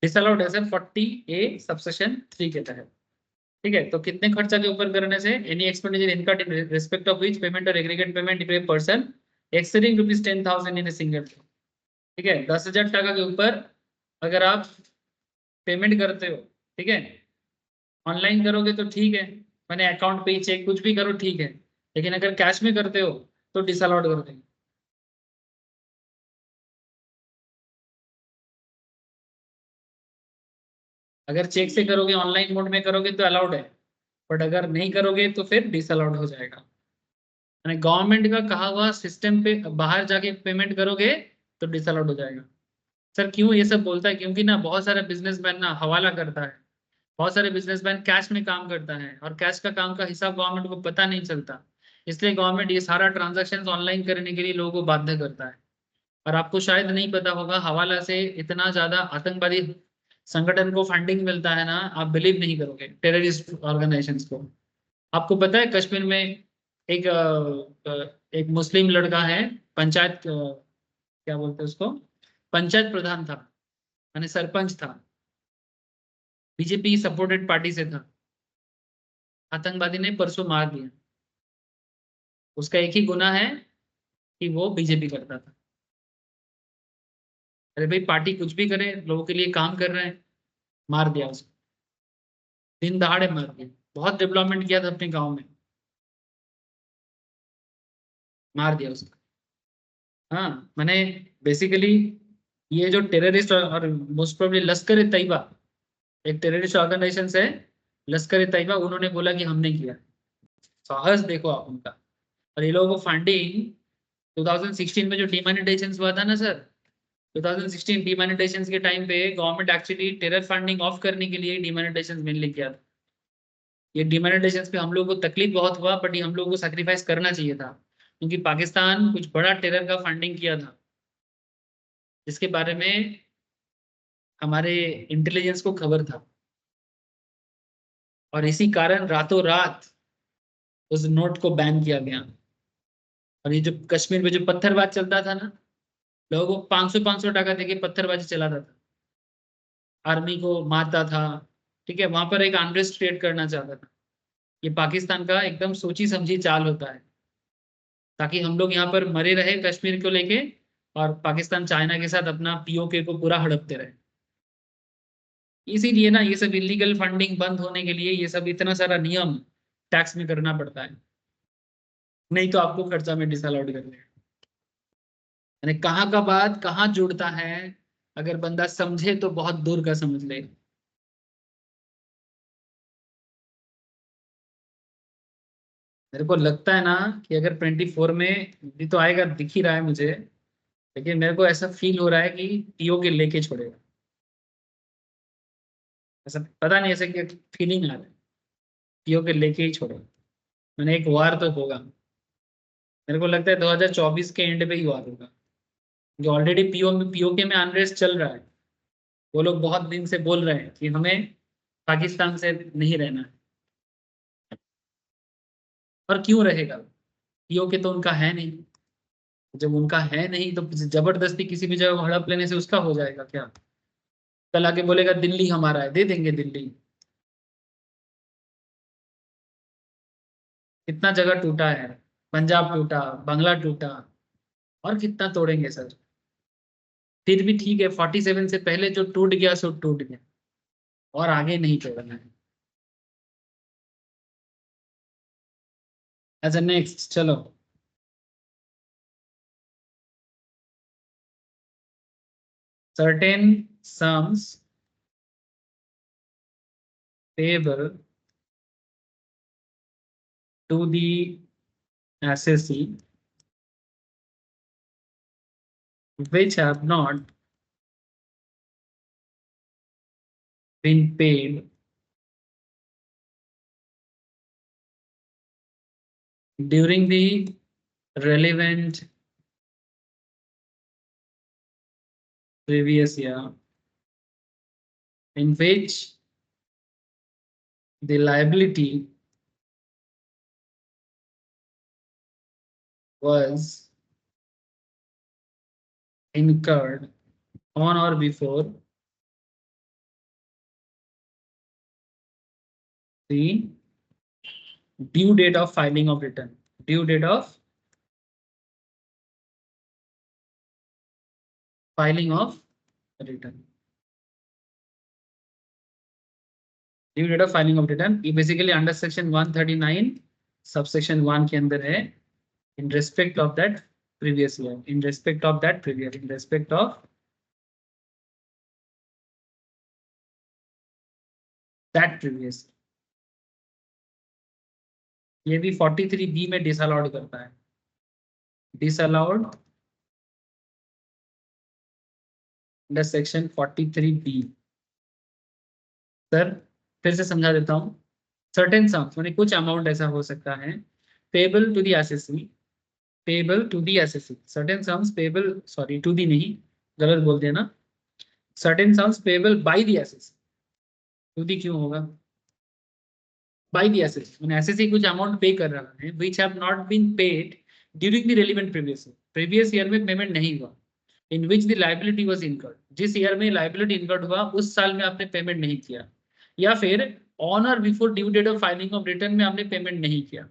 डिसअलाउड है सर 40A सबसेक्शन 3 के तहत। ठीक है, तो कितने खर्चा के ऊपर करने से any expenditure incurred in respect of which payment और aggregate payment to a person exceeding ₹10,000 in a single. ठीक है, 10,000 टका के ऊपर अगर आप पेमेंट करते हो, ठीक है, ऑनलाइन करोगे तो ठीक है, मैंने अकाउंट पे चेक कुछ भी करो ठीक है, लेकिन अगर कैश में करते हो तो डिसअलाउड कर देंगे। अगर चेक से करोगे ऑनलाइन मोड में करोगे तो अलाउड है, बट अगर नहीं करोगे तो फिर डिसअलाउड हो जाएगा। यानी गवर्नमेंट का कहा हुआ सिस्टम पे बाहर जाके पेमेंट करोगे तो डिसअलाउड हो जाएगा। सर क्यों ये सब बोलता है? क्योंकि ना बहुत सारा बिजनेसमैन ना हवाला करता है, बहुत सारे बिजनेसमैन कैश में काम करता है और कैश का काम का हिसाब गवर्नमेंट को पता नहीं चलता, इसलिए गवर्नमेंट ये सारा ट्रांजैक्शंस ऑनलाइन करने के लिए लोगों को बाध्य करता है। और आपको शायद नहीं पता होगा हवाला से इतना ज्यादा आतंकवादी संगठन को फंडिंग मिलता है ना, आप बिलीव नहीं करोगे, टेररिस्ट ऑर्गेनाइजेशंस को। आपको पता है कश्मीर में एक एक मुस्लिम लड़का है, पंचायत क्या बोलते हैं उसको, पंचायत प्रधान था, यानी सरपंच था, बीजेपी सपोर्टेड पार्टी से था, आतंकवादी ने परसों मार दिया। उसका एक ही गुनाह है कि वो बीजेपी करता था। अरे भाई पार्टी कुछ भी करे, लोगों के लिए काम कर रहे हैं, मार दिया उसको, दिन दहाड़े मार दिया। बहुत डेवलपमेंट किया था अपने गांव में, मार दिया उसको। हाँ मैंने बेसिकली ये जो टेररिस्ट और मोस्ट प्रोबेबली लश्कर ए तैयबा, एक टेररिस्ट ऑर्गेनाइजेशन है लश्कर ए तैयबा, उन्होंने बोला कि हमने किया। साहस देखो आप उनका। और ये लोगों को फंडिंग 2016 में जो डिमोनेटाइजेशन हुआ था ना सर, 2016 डिमोनेटाइजेशन के टाइम पे government actually terror funding of करने के लिए डिमोनेटाइजेशन मेनली किया था। ये डिमोनेटाइजेशन पे हम लोगों को तकलीफ बहुत हुआ, बट ये हम लोगों को सैक्रिफाइस करना चाहिए था, क्योंकि पाकिस्तान कुछ बड़ा टेरर का फंडिंग किया था जिसके बारे में हमारे इंटेलिजेंस को खबर था। और इसी कारण रातों रात उस नोट को बैन किया गया। और ये जो कश्मीर में जो पत्थरबाज चलता था ना, लोगों को 500 टका देके पत्थरबाजी चलाता था, आर्मी को मारता था। ठीक है, वहां पर एक अनरेस्ट क्रिएट करना चाहता था। ये पाकिस्तान का एकदम सोची समझी चाल होता है, ताकि हम लोग यहाँ पर मरे रहे कश्मीर को लेके, और पाकिस्तान चाइना के साथ अपना पीओके को पूरा हड़पते रहे। इसीलिए ना ये सब इलीगल फंडिंग बंद होने के लिए ये सब इतना सारा नियम टैक्स में करना पड़ता है, नहीं तो आपको खर्चा में डिसअलाउड कर देगा। यानी कहाँ का बात कहाँ जुड़ता है, अगर बंदा समझे तो बहुत दूर का समझ ले। मेरे को लगता है ना कि अगर 24 में भी तो आएगा, दिख ही रहा है मुझे, लेकिन मेरे को ऐसा फील हो रहा है कि पीओ के लेके छोड़ेगा। ऐसा पता नहीं, ऐसे क्या फीलिंग आ रहा है, पीओ के लेके ही छोड़ेगा। मैंने एक वार तो होगा, मेरे को लगता है 2024 के एंड पे ही वार होगा, जो ऑलरेडी पीओके में अनरेस्ट चल रहा है। वो लोग बहुत दिन से बोल रहे हैं कि हमें पाकिस्तान से नहीं रहना है। और क्यों रहेगा? पीओके तो उनका है नहीं, जब उनका है नहीं तो जबरदस्ती किसी भी जगह हड़प लेने से उसका हो जाएगा क्या? कल आके बोलेगा दिल्ली हमारा है, दे देंगे दिल्ली। कितना जगह टूटा है, पंजाब टूटा, बांग्ला टूटा, और कितना तोड़ेंगे सर। फिर भी ठीक है, 47 से पहले जो टूट गया सो टूट गया, और आगे नहीं तोड़ना है। अच्छा नेक्स्ट चलो, certain sums payable to the assessee which have not been paid during the relevant previous year, in which the liability was incurred on or before the due date of filing of return. Due date of filing of return. Due date of filing of return. ये basically under section 139 subsection 1 के अंदर है, in respect of that previous year, in respect of that previous, in respect of that previous. ये भी 43B में disallowed करता है, disallowed under section 43B. Sir फिर से समझा देता हूँ, certain sums माने कुछ अमाउंट ऐसा हो सकता है payable to the assessee, payable to the assessee, certain sums payable, sorry to the नहीं, गलत बोल दिया ना, certain sums payable by the assessee, to the क्यों होगा, by the assessee, माने assessee कुछ अमाउंट पे कर रहा है, which have not been paid during the relevant previous year, previous year में पेमेंट नहीं हुआ, in which the liability was incurred, जिस ईयर में liability incurred हुआ उस साल में आपने पेमेंट नहीं किया, या फिर ऑन और before due date of filing of return में आपने पेमेंट नहीं किया।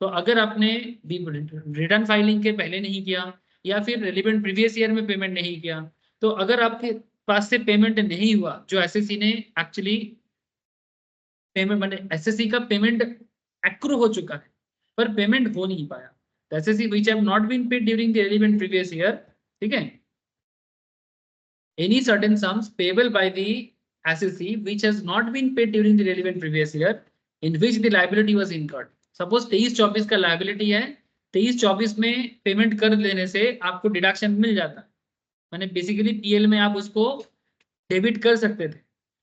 तो अगर आपने रिटर्न फाइलिंग के पहले नहीं किया या फिर रिलेवेंट प्रीवियस ईयर में पेमेंट नहीं किया, तो अगर आपके पास से पेमेंट नहीं हुआ, जो एसएससी ने एक्चुअली पेमेंट माने एसएससी का पेमेंट एक्रू हो चुका है पर पेमेंट हो नहीं पाया, assessee which have not been paid during the relevant previous year, ठीक है, any certain sums payable by the assessee which has not been paid during the relevant previous year in which the liability was incurred. Suppose 23-24 का liability है, 23-24 में payment कर लेने से आपको deduction मिल जाता है, माने बेसिकली पीएल में आप उसको डेबिट कर सकते थे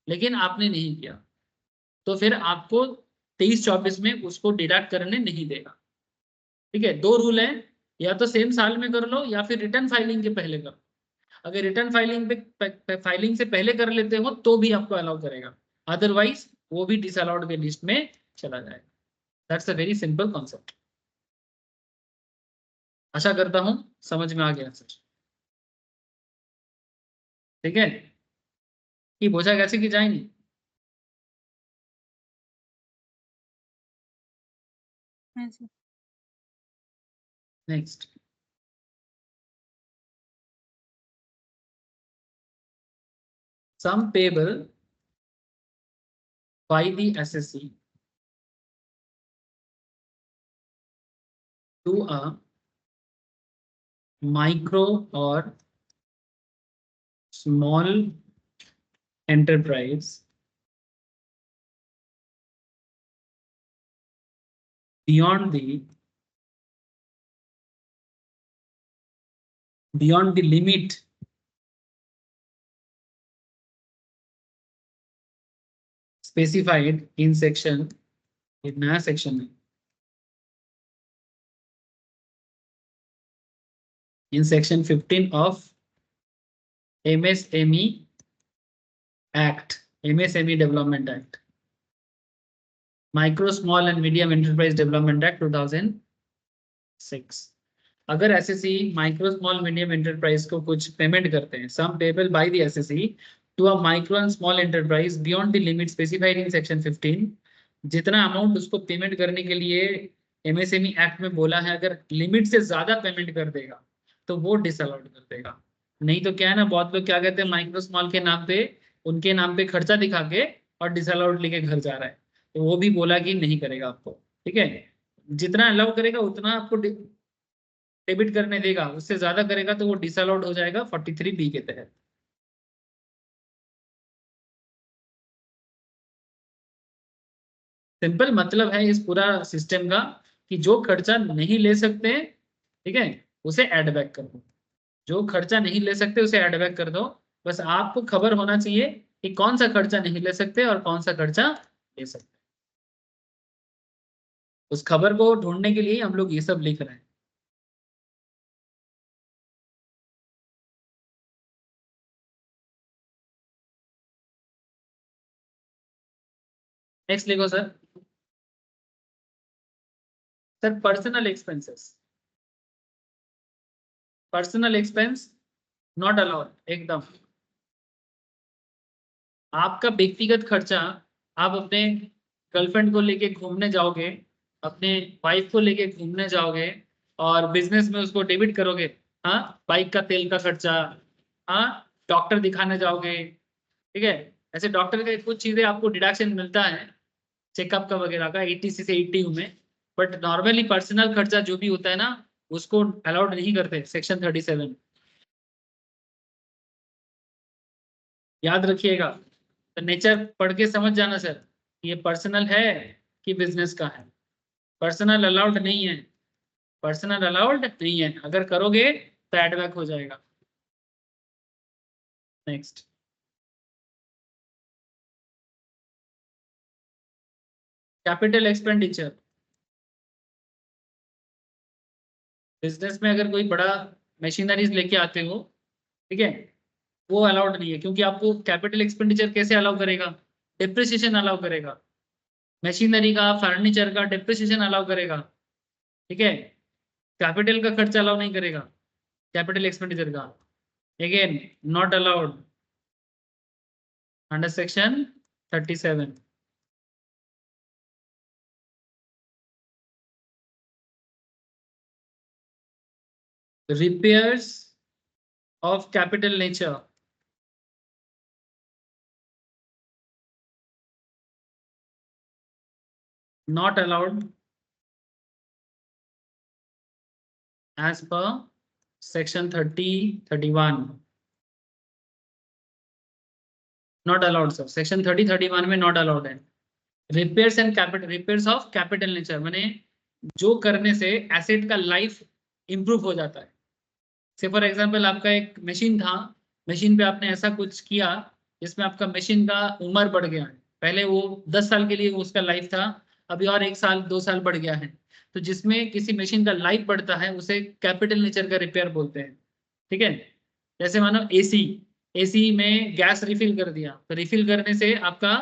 लेकिन आपने नहीं किया, तो फिर आपको 23-24 में उसको डिडक्ट करने नहीं देगा। ठीक है, दो रूल है, या तो सेम साल में कर लो या फिर रिटर्न फाइलिंग के पहले करो। अगर रिटर्न फाइलिंग से पहले कर लेते हो तो भी आपको अलाउ करेगा, अदरवाइज वो भी डिसअलाउड के लिस्ट में चला जाएगा। That's a very simple concept. आशा करता हूं समझ में आ गया सर। ठीक है, कि बोझा कैसे की जाएंगी। Next, sum payable by the assessee to a micro or small enterprise beyond the limit specified in section, एक नया सेक्शन है, in section 15 of MSME Act, MSME Development Act, Micro Small and Medium Enterprise Development Act 2006। अगर SSC micro small medium enterprise को कुछ payment करते हैं, sum payable by the SSC to a micro and small enterprise beyond the limit specified in section 15, जितना amount उसको payment करने के लिए एमएसएमई एक्ट में बोला है, अगर लिमिट से ज्यादा पेमेंट कर देगा तो वो डिसअलाउड कर देगा। नहीं तो क्या है ना, बहुत लोग क्या कहते हैं माइक्रो स्मॉल के नाम पे, उनके नाम पे खर्चा दिखा के और डिसअलाउड लेके घर जा रहा है, तो वो भी बोला कि नहीं करेगा आपको। ठीक है, जितना अलाउ करेगा उतना आपको डेबिट करने देगा, उससे ज्यादा करेगा तो वो डिसअलाउड हो जाएगा 43B के तहत। सिंपल मतलब है इस पूरा सिस्टम का कि जो खर्चा नहीं ले सकते, ठीक है, उसे एड बैक कर दो। जो खर्चा नहीं ले सकते उसे एड बैक कर दो। बस आपको खबर होना चाहिए कि कौन सा खर्चा नहीं ले सकते और कौन सा खर्चा ले सकते। उस खबर को ढूंढने के लिए हम लोग ये सब लिख रहे हैं। नेक्स्ट लिखो sir. Sir personal expenses, personal expense not allowed एकदम। आपका व्यक्तिगत खर्चा, आप अपने गर्लफ्रेंड को लेके घूमने जाओगे, अपने वाइफ को लेके घूमने जाओगे और बिजनेस में उसको डेबिट करोगे, हाँ, बाइक का तेल का खर्चा, हाँ, डॉक्टर दिखाने जाओगे, ठीक है, ऐसे डॉक्टर के कुछ चीजें आपको डिडक्शन मिलता है, चेकअप का वगैरह का 80 से 80 में। बट नॉर्मली पर्सनल खर्चा जो भी होता है ना, उसको अलाउड नहीं करते सेक्शन 37। याद रखिएगा, तो नेचर पढ़ के समझ जाना सर, ये पर्सनल है कि बिजनेस का है। पर्सनल अलाउड नहीं है, पर्सनल अलाउड नहीं है, अगर करोगे तो एडबैक हो जाएगा। Next, capital expenditure. बिजनेस में अगर कोई बड़ा मशीनरीज लेके आते हो, ठीक है, वो अलाउड नहीं है, क्योंकि आपको कैपिटल एक्सपेंडिचर कैसे अलाउ करेगा, डिप्रिसिएशन अलाउ करेगा, मशीनरी का फर्नीचर का डिप्रिसिएशन अलाउ करेगा, ठीक है, कैपिटल का खर्चा अलाउ नहीं करेगा, कैपिटल एक्सपेंडिचर का, again not allowed under section 37। repairs of capital nature not allowed as per section 30-31। not allowed sir, section 30-31 में not allowed है। repairs and capital, repairs of capital nature माने जो करने से एसेट का लाइफ इंप्रूव हो जाता है। से फॉर एग्जांपल आपका एक मशीन था, मशीन पे आपने ऐसा कुछ किया जिसमें आपका मशीन का उम्र बढ़ गया है, पहले वो 10 साल के लिए उसका लाइफ था, अभी और 1 साल 2 साल बढ़ गया है, तो जिसमें किसी मशीन का लाइफ बढ़ता है उसे कैपिटल नेचर का रिपेयर बोलते हैं। ठीक है, जैसे मानो एसी, एसी में गैस रिफिल कर दिया, तो रिफिल करने से आपका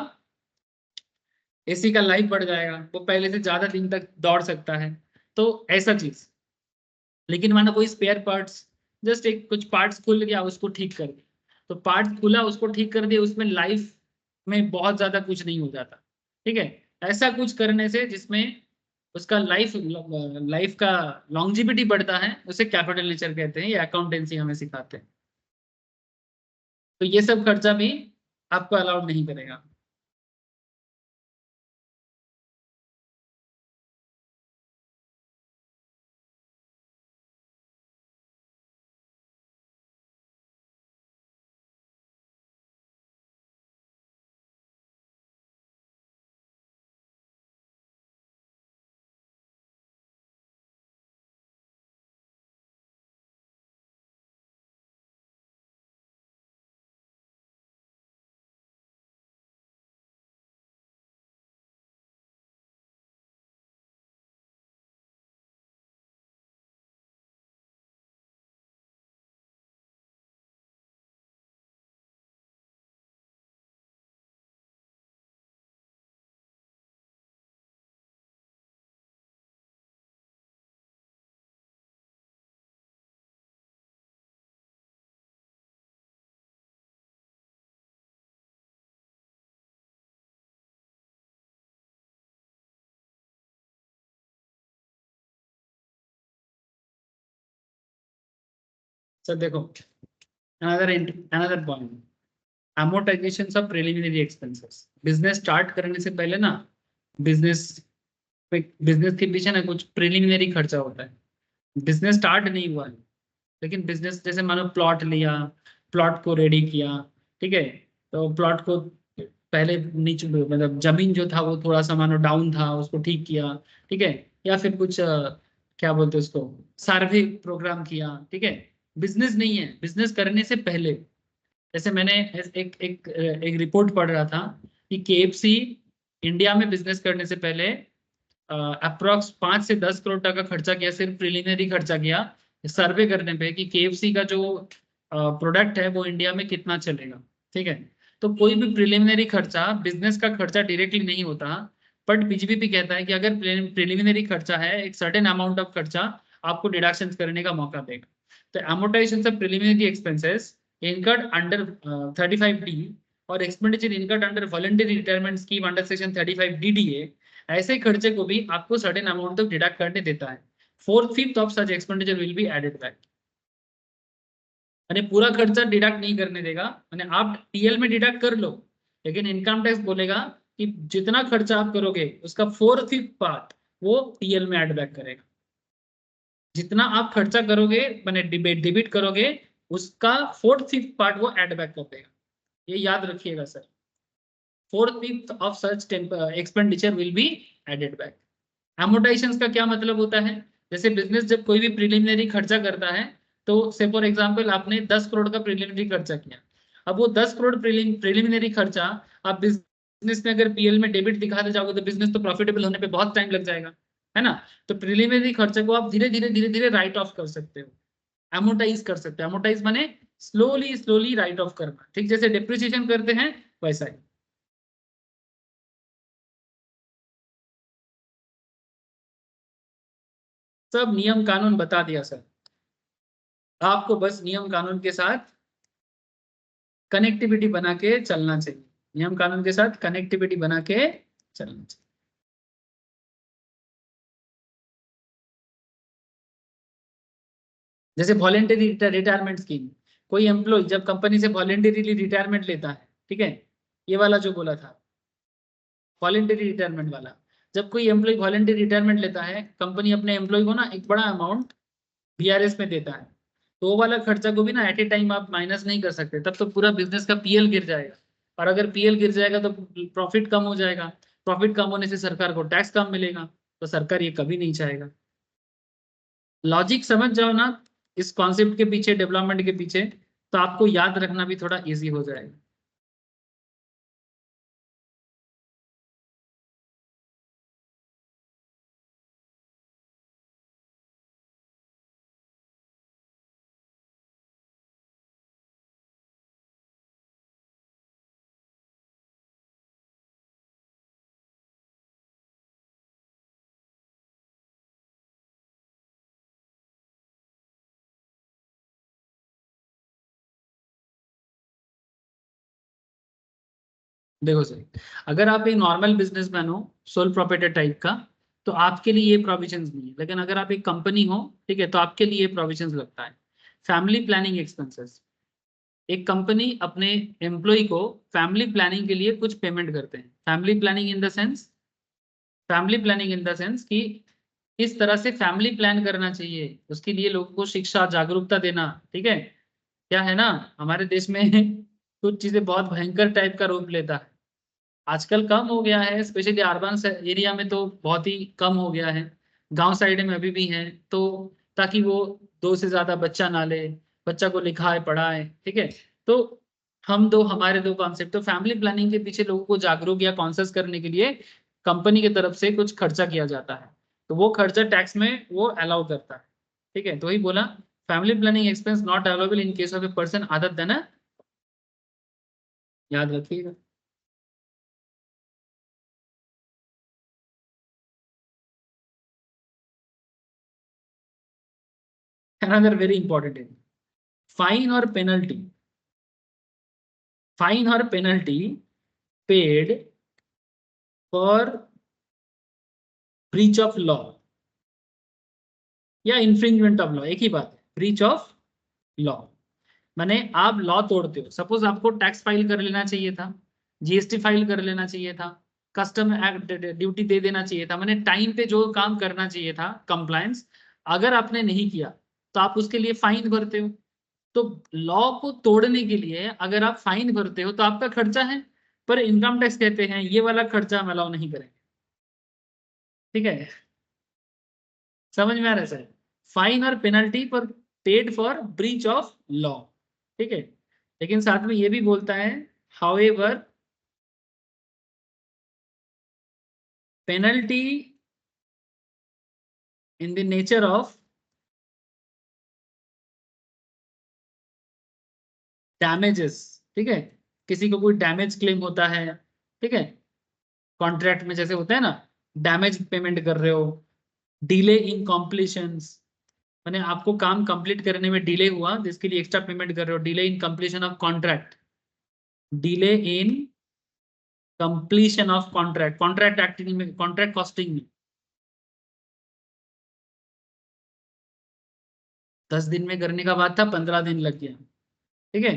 एसी का लाइफ बढ़ जाएगा, वो पहले से ज्यादा दिन तक दौड़ सकता है, तो ऐसा चीज। लेकिन मानो कोई स्पेयर पार्ट्स, जस्ट एक कुछ पार्ट्स खुल गया उसको ठीक कर दिया, तो पार्ट खुला उसको ठीक कर दिया, उसमें लाइफ में बहुत ज्यादा कुछ नहीं हो जाता। ठीक है, ऐसा कुछ करने से जिसमें उसका लाइफ लाइफ का लॉन्जिविटी बढ़ता है, उसे कैपिटल नेचर कहते हैं, ये अकाउंटेंसी हमें सिखाते हैं। तो ये सब खर्चा भी आपको अलाउड नहीं करेगा। सर देखो, another point, amortizations of preliminary expenses. Business start करने से पहले ना बिजनेस के पीछे ना कुछ प्रिलिमिनरी खर्चा होता है। बिजनेस स्टार्ट नहीं हुआ है, लेकिन बिजनेस जैसे मानो प्लॉट लिया, प्लॉट को रेडी किया, ठीक है, तो प्लॉट को पहले नीचे मतलब जमीन जो था वो थोड़ा सा मानो डाउन था, उसको ठीक किया, ठीक है, या फिर कुछ क्या बोलते हैं उसको, सर्वे प्रोग्राम किया, ठीक है। बिजनेस नहीं है, बिजनेस करने से पहले, जैसे मैंने एक रिपोर्ट पढ़ रहा था कि केएफसी इंडिया में बिजनेस करने से पहले अप्रोक्स 5 से 10 करोड़ का खर्चा किया, सिर्फ प्रिलिमिनरी खर्चा किया सर्वे करने पे कि केएफसी का जो प्रोडक्ट है वो इंडिया में कितना चलेगा, ठीक है। तो कोई भी प्रिलिमिनरी खर्चा बिजनेस का खर्चा डायरेक्टली नहीं होता, बट बीजेपी कहता है कि अगर प्रिलिमिनरी खर्चा है, एक सर्टेन अमाउंट ऑफ खर्चा आपको डिडक्शन करने का मौका देगा। तो amortization of preliminary expenses incurred under 35D और expenditure incurred under voluntary retirement scheme under section 35 DDA, ऐसे खर्चे को भी आपको सर्टेन अमाउंट तक डिडक्ट करने देता है। 4/5 of such expenditure will be added back. यानी पूरा खर्चा डिडक्ट नहीं करने देगा, यानी आप टीएल में डिडक्ट कर लो, लेकिन इनकम टैक्स बोलेगा कि जितना खर्चा आप करोगे उसका 4/5 पार्ट वो टीएल में ऐड बैक करेगा। जितना आप खर्चा करोगे मैंने डिबिट करोगे उसका 4/5 पार्ट वो ऐड बैक कर देगा। ये याद रखिएगा sir, 4/5 of such expenditure will be added back. Amortisation का क्या मतलब होता है, जैसे बिजनेस जब कोई भी प्रिलिमिनरी खर्चा करता है, तो से फॉर एग्जांपल आपने 10 करोड़ का प्रिलिमिनरी खर्चा किया, अब वो 10 करोड़ प्रिलिमिनरी खर्चा आप बिजनेस में अगर पीएल में डेबिट दिखाते जाओगे तो बिजनेस तो प्रॉफिटेबल होने पे बहुत टाइम लग जाएगा, है ना। तो प्रिलिमिनरी खर्चे को आप धीरे धीरे राइट ऑफ कर सकते हो, एमोटाइज कर सकते हो। एमोटाइज माने स्लोली राइट ऑफ करना, ठीक जैसे डिप्रिसिएशन करते हैं वैसा ही। सब नियम कानून बता दिया सर, आपको बस नियम कानून के साथ कनेक्टिविटी बना के चलना चाहिए, नियम कानून के साथ कनेक्टिविटी बना के चलना चाहिए। जैसे वॉलेंटरी रिटायरमेंट स्कीम, कोई एम्प्लॉय जब कंपनी से वॉलेंटरीली रिटायरमेंट लेता है, ठीक है, ये वाला जो बोला था वॉलेंटरी रिटायरमेंट वाला, जब कोई एम्प्लॉय वॉलेंटरी रिटायरमेंट लेता है, कंपनी अपने एम्प्लॉय को ना एक बड़ा अमाउंट बीआरएस में देता है, तो वो वाला खर्चा को भी ना एट ए टाइम आप माइनस नहीं कर सकते, तब तो पूरा बिजनेस का पीएल गिर जाएगा, और अगर पीएल गिर जाएगा तो प्रॉफिट कम हो जाएगा, प्रॉफिट कम होने से सरकार को टैक्स कम मिलेगा, तो सरकार ये कभी नहीं चाहेगा। लॉजिक समझ जाओ ना इस कॉन्सेप्ट के पीछे, डेवलपमेंट के पीछे, तो आपको याद रखना भी थोड़ा इजी हो जाएगा। देखो सर, अगर आप एक नॉर्मल बिजनेसमैन हो, सोल प्रोप्राइटर टाइप का, तो आपके लिए ये प्रोविजंस नहीं है, लेकिन अगर आप एक कंपनी हो, ठीक है, तो आपके लिए ये प्रोविजंस लगता है। फैमिली प्लानिंग एक्सपेंसेस, एक कंपनी अपने एम्प्लॉय को फैमिली प्लानिंग के लिए कुछ पेमेंट करते हैं। Family planning in the sense, family planning in the sense कि इस तरह से फैमिली प्लान करना चाहिए, उसके लिए लोगों को शिक्षा जागरूकता देना, ठीक है। क्या है ना, हमारे देश में कुछ चीजें बहुत भयंकर टाइप का रूप लेता है, आजकल कम हो गया है, स्पेशली अर्बन एरिया में तो बहुत ही कम हो गया है, गांव साइड में अभी भी है, तो ताकि वो 2 से ज्यादा बच्चा ना ले, बच्चा को लिखाए पढ़ाए, ठीक है। तो हमारे दो कॉन्सेप्ट, तो फैमिली प्लानिंग के पीछे लोगों को जागरूक या कॉन्शियस करने के लिए कंपनी की तरफ से कुछ खर्चा किया जाता है, तो वो खर्चा टैक्स में वो अलाउ करता है, ठीक है। तो वही बोला, family planning expense not available in case of a person other than, याद रखिएगा। अनदर वेरी इंपॉर्टेंट है फाइन और पेनल्टी, फाइन और penalty paid for breach of law या इंफ्रिंजमेंट ऑफ लॉ, एक ही बात है, ब्रीच ऑफ लॉ। माने आप लॉ तोड़ते हो। सपोज आपको टैक्स फाइल कर लेना चाहिए था, जीएसटी फाइल कर लेना चाहिए था, कस्टम एक्ट ड्यूटी दे देना चाहिए था, माने टाइम पे जो काम करना चाहिए था कंप्लायंस, अगर आपने नहीं किया तो आप उसके लिए फाइन भरते हो। तो लॉ को तोड़ने के लिए अगर आप फाइन भरते हो तो आपका खर्चा है, पर इनकम टैक्स कहते हैं ये वाला खर्चा हम अलाउ नहीं करेंगे। ठीक है, समझ में आ रहा है सर? फाइन और पेनल्टी पर paid for breach of law. ठीक है, लेकिन साथ में ये भी बोलता है however penalty in the nature of damages. ठीक है, किसी को कोई डैमेज क्लेम होता है, ठीक है, कॉन्ट्रैक्ट में जैसे होता है ना, डैमेज पेमेंट कर रहे हो, डिले इन कॉम्प्लीशंस, मैंने आपको काम कंप्लीट करने में डिले हुआ जिसके लिए एक्स्ट्रा पेमेंट कर रहे हो, delay in completion of contract, delay in completion of contract, contract acting में, कॉन्ट्रैक्ट कॉस्टिंग में 10 दिन में करने का बात था, 15 दिन लग गया। ठीक है,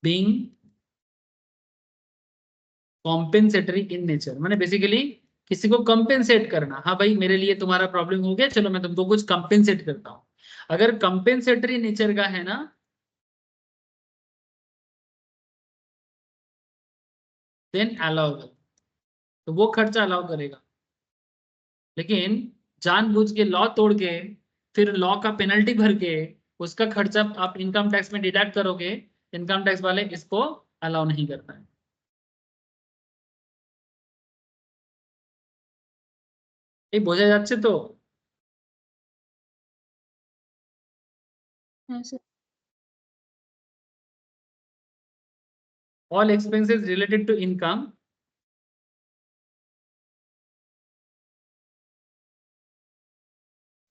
बीइंग कॉम्पेंसेटरी इन नेचर, मैंने बेसिकली किसी को कंपेंसेट करना, हाँ भाई मेरे लिए तुम्हारा प्रॉब्लम हो गया, चलो मैं तुमको कुछ कंपेंसेट करता हूँ। अगर कंपेंसेटरी नेचर का है ना, देन अलाउबल, तो वो खर्चा अलाउ करेगा। लेकिन जानबूझ के लॉ तोड़ के फिर लॉ का पेनल्टी भर के उसका खर्चा आप इनकम टैक्स में डिडक्ट करोगे, इनकम टैक्स वाले इसको अलाउ नहीं करता है। ये বোঝা যাচ্ছে তো? हाँ sir. All expenses related to income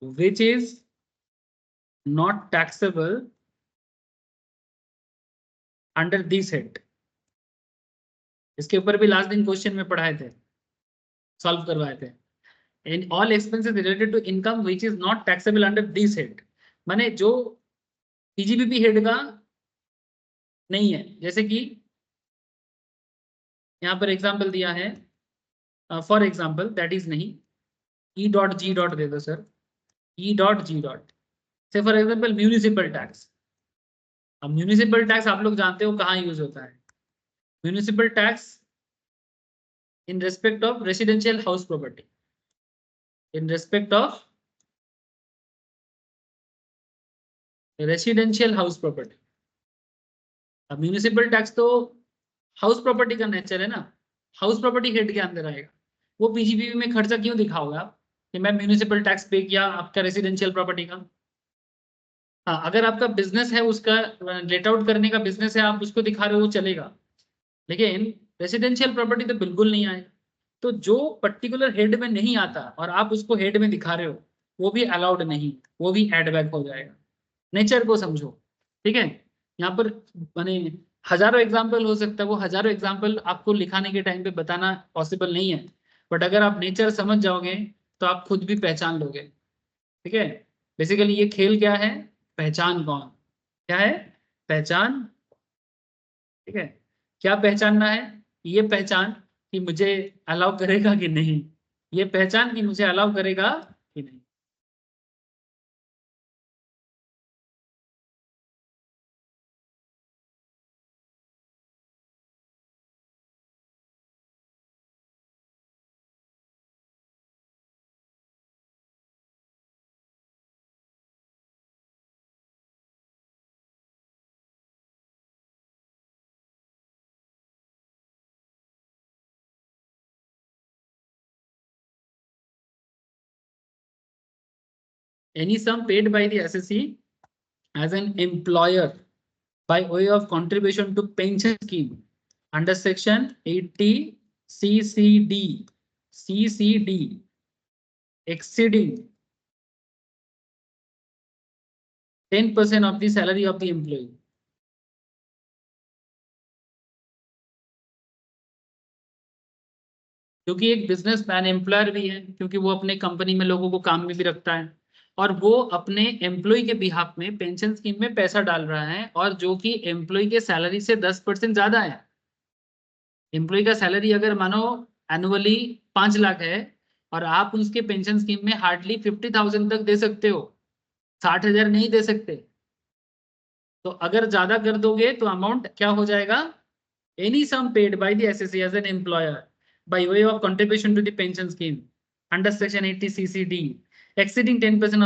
which is not taxable under this head, इसके ऊपर भी लास्ट दिन क्वेश्चन में पढ़ाए थे, सॉल्व करवाए थे। In all expenses related to income which is not taxable under this head, माने जो पीजीबीपी हेड का नहीं है, जैसे कि यहाँ पर एग्जांपल दिया है, फॉर एग्जांपल दैट इज नहीं, ई डॉट जी डॉट दे दो sir, E dot G dot, से फॉर एग्जांपल म्यूनिसिपल टैक्स। अब म्यूनिसिपल टैक्स आप लोग जानते हो कहाँ यूज होता है, municipal tax in respect of residential house property, in respect of residential house property. अब म्यूनिसिपल टैक्स तो हाउस प्रॉपर्टी का नेचर है ना, हाउस प्रॉपर्टी हेड के अंदर आएगा। वो पीजीबीवी में खर्चा क्यों दिखाओगे आप कि मैं म्यूनिसिपल टैक्स पे किया आपका रेसिडेंशियल प्रॉपर्टी का? हाँ, अगर आपका बिजनेस है, उसका लेट आउट करने का बिजनेस है, आप उसको दिखा रहे हो वो चलेगा, लेकिन रेसिडेंशियल प्रॉपर्टी तो बिल्कुल नहीं आएगा। तो जो पर्टिकुलर हेड में नहीं आता और आप उसको हेड में दिखा रहे हो वो भी अलाउड नहीं, वो भी एड बैक हो जाएगा। नेचर को समझो। ठीक है, यहाँ पर माने हजारों एग्जाम्पल हो सकता है, वो हजारों एग्जाम्पल आपको लिखाने के टाइम पे बताना पॉसिबल नहीं है, बट अगर आप नेचर समझ जाओगे तो आप खुद भी पहचान लोगे। ठीक है, बेसिकली ये खेल क्या है, पहचान कौन, क्या है, पहचान। ठीक है, क्या पहचानना है, ये पहचान कि मुझे अलाउ करेगा कि नहीं, ये पहचान कि मुझे अलाउ करेगा कि नहीं। Any sum paid by the assessee as an employer by way of contribution to pension scheme under section 80 CCD exceeding 10% of the salary of the employee। क्योंकि एक बिजनेसमैन एम्प्लॉयर भी है, क्योंकि वो अपने कंपनी में लोगों को काम में भी रखता है, और वो अपने एम्प्लॉय के बिहाफ में पेंशन स्कीम में पैसा डाल रहा है, और जो कि एम्प्लॉय के सैलरी से 10% ज्यादा है। एम्प्लॉय का सैलरी अगर मानो एनुअली 5 लाख है, और आप उसके पेंशन स्कीम में हार्डली 50,000 तक दे सकते हो, 60,000 नहीं दे सकते। तो अगर ज्यादा कर दोगे तो अमाउंट क्या हो जाएगा? Any sum paid by the assessee as an employer by way of contribution to the pension scheme under section 80 CCD exceeding 10%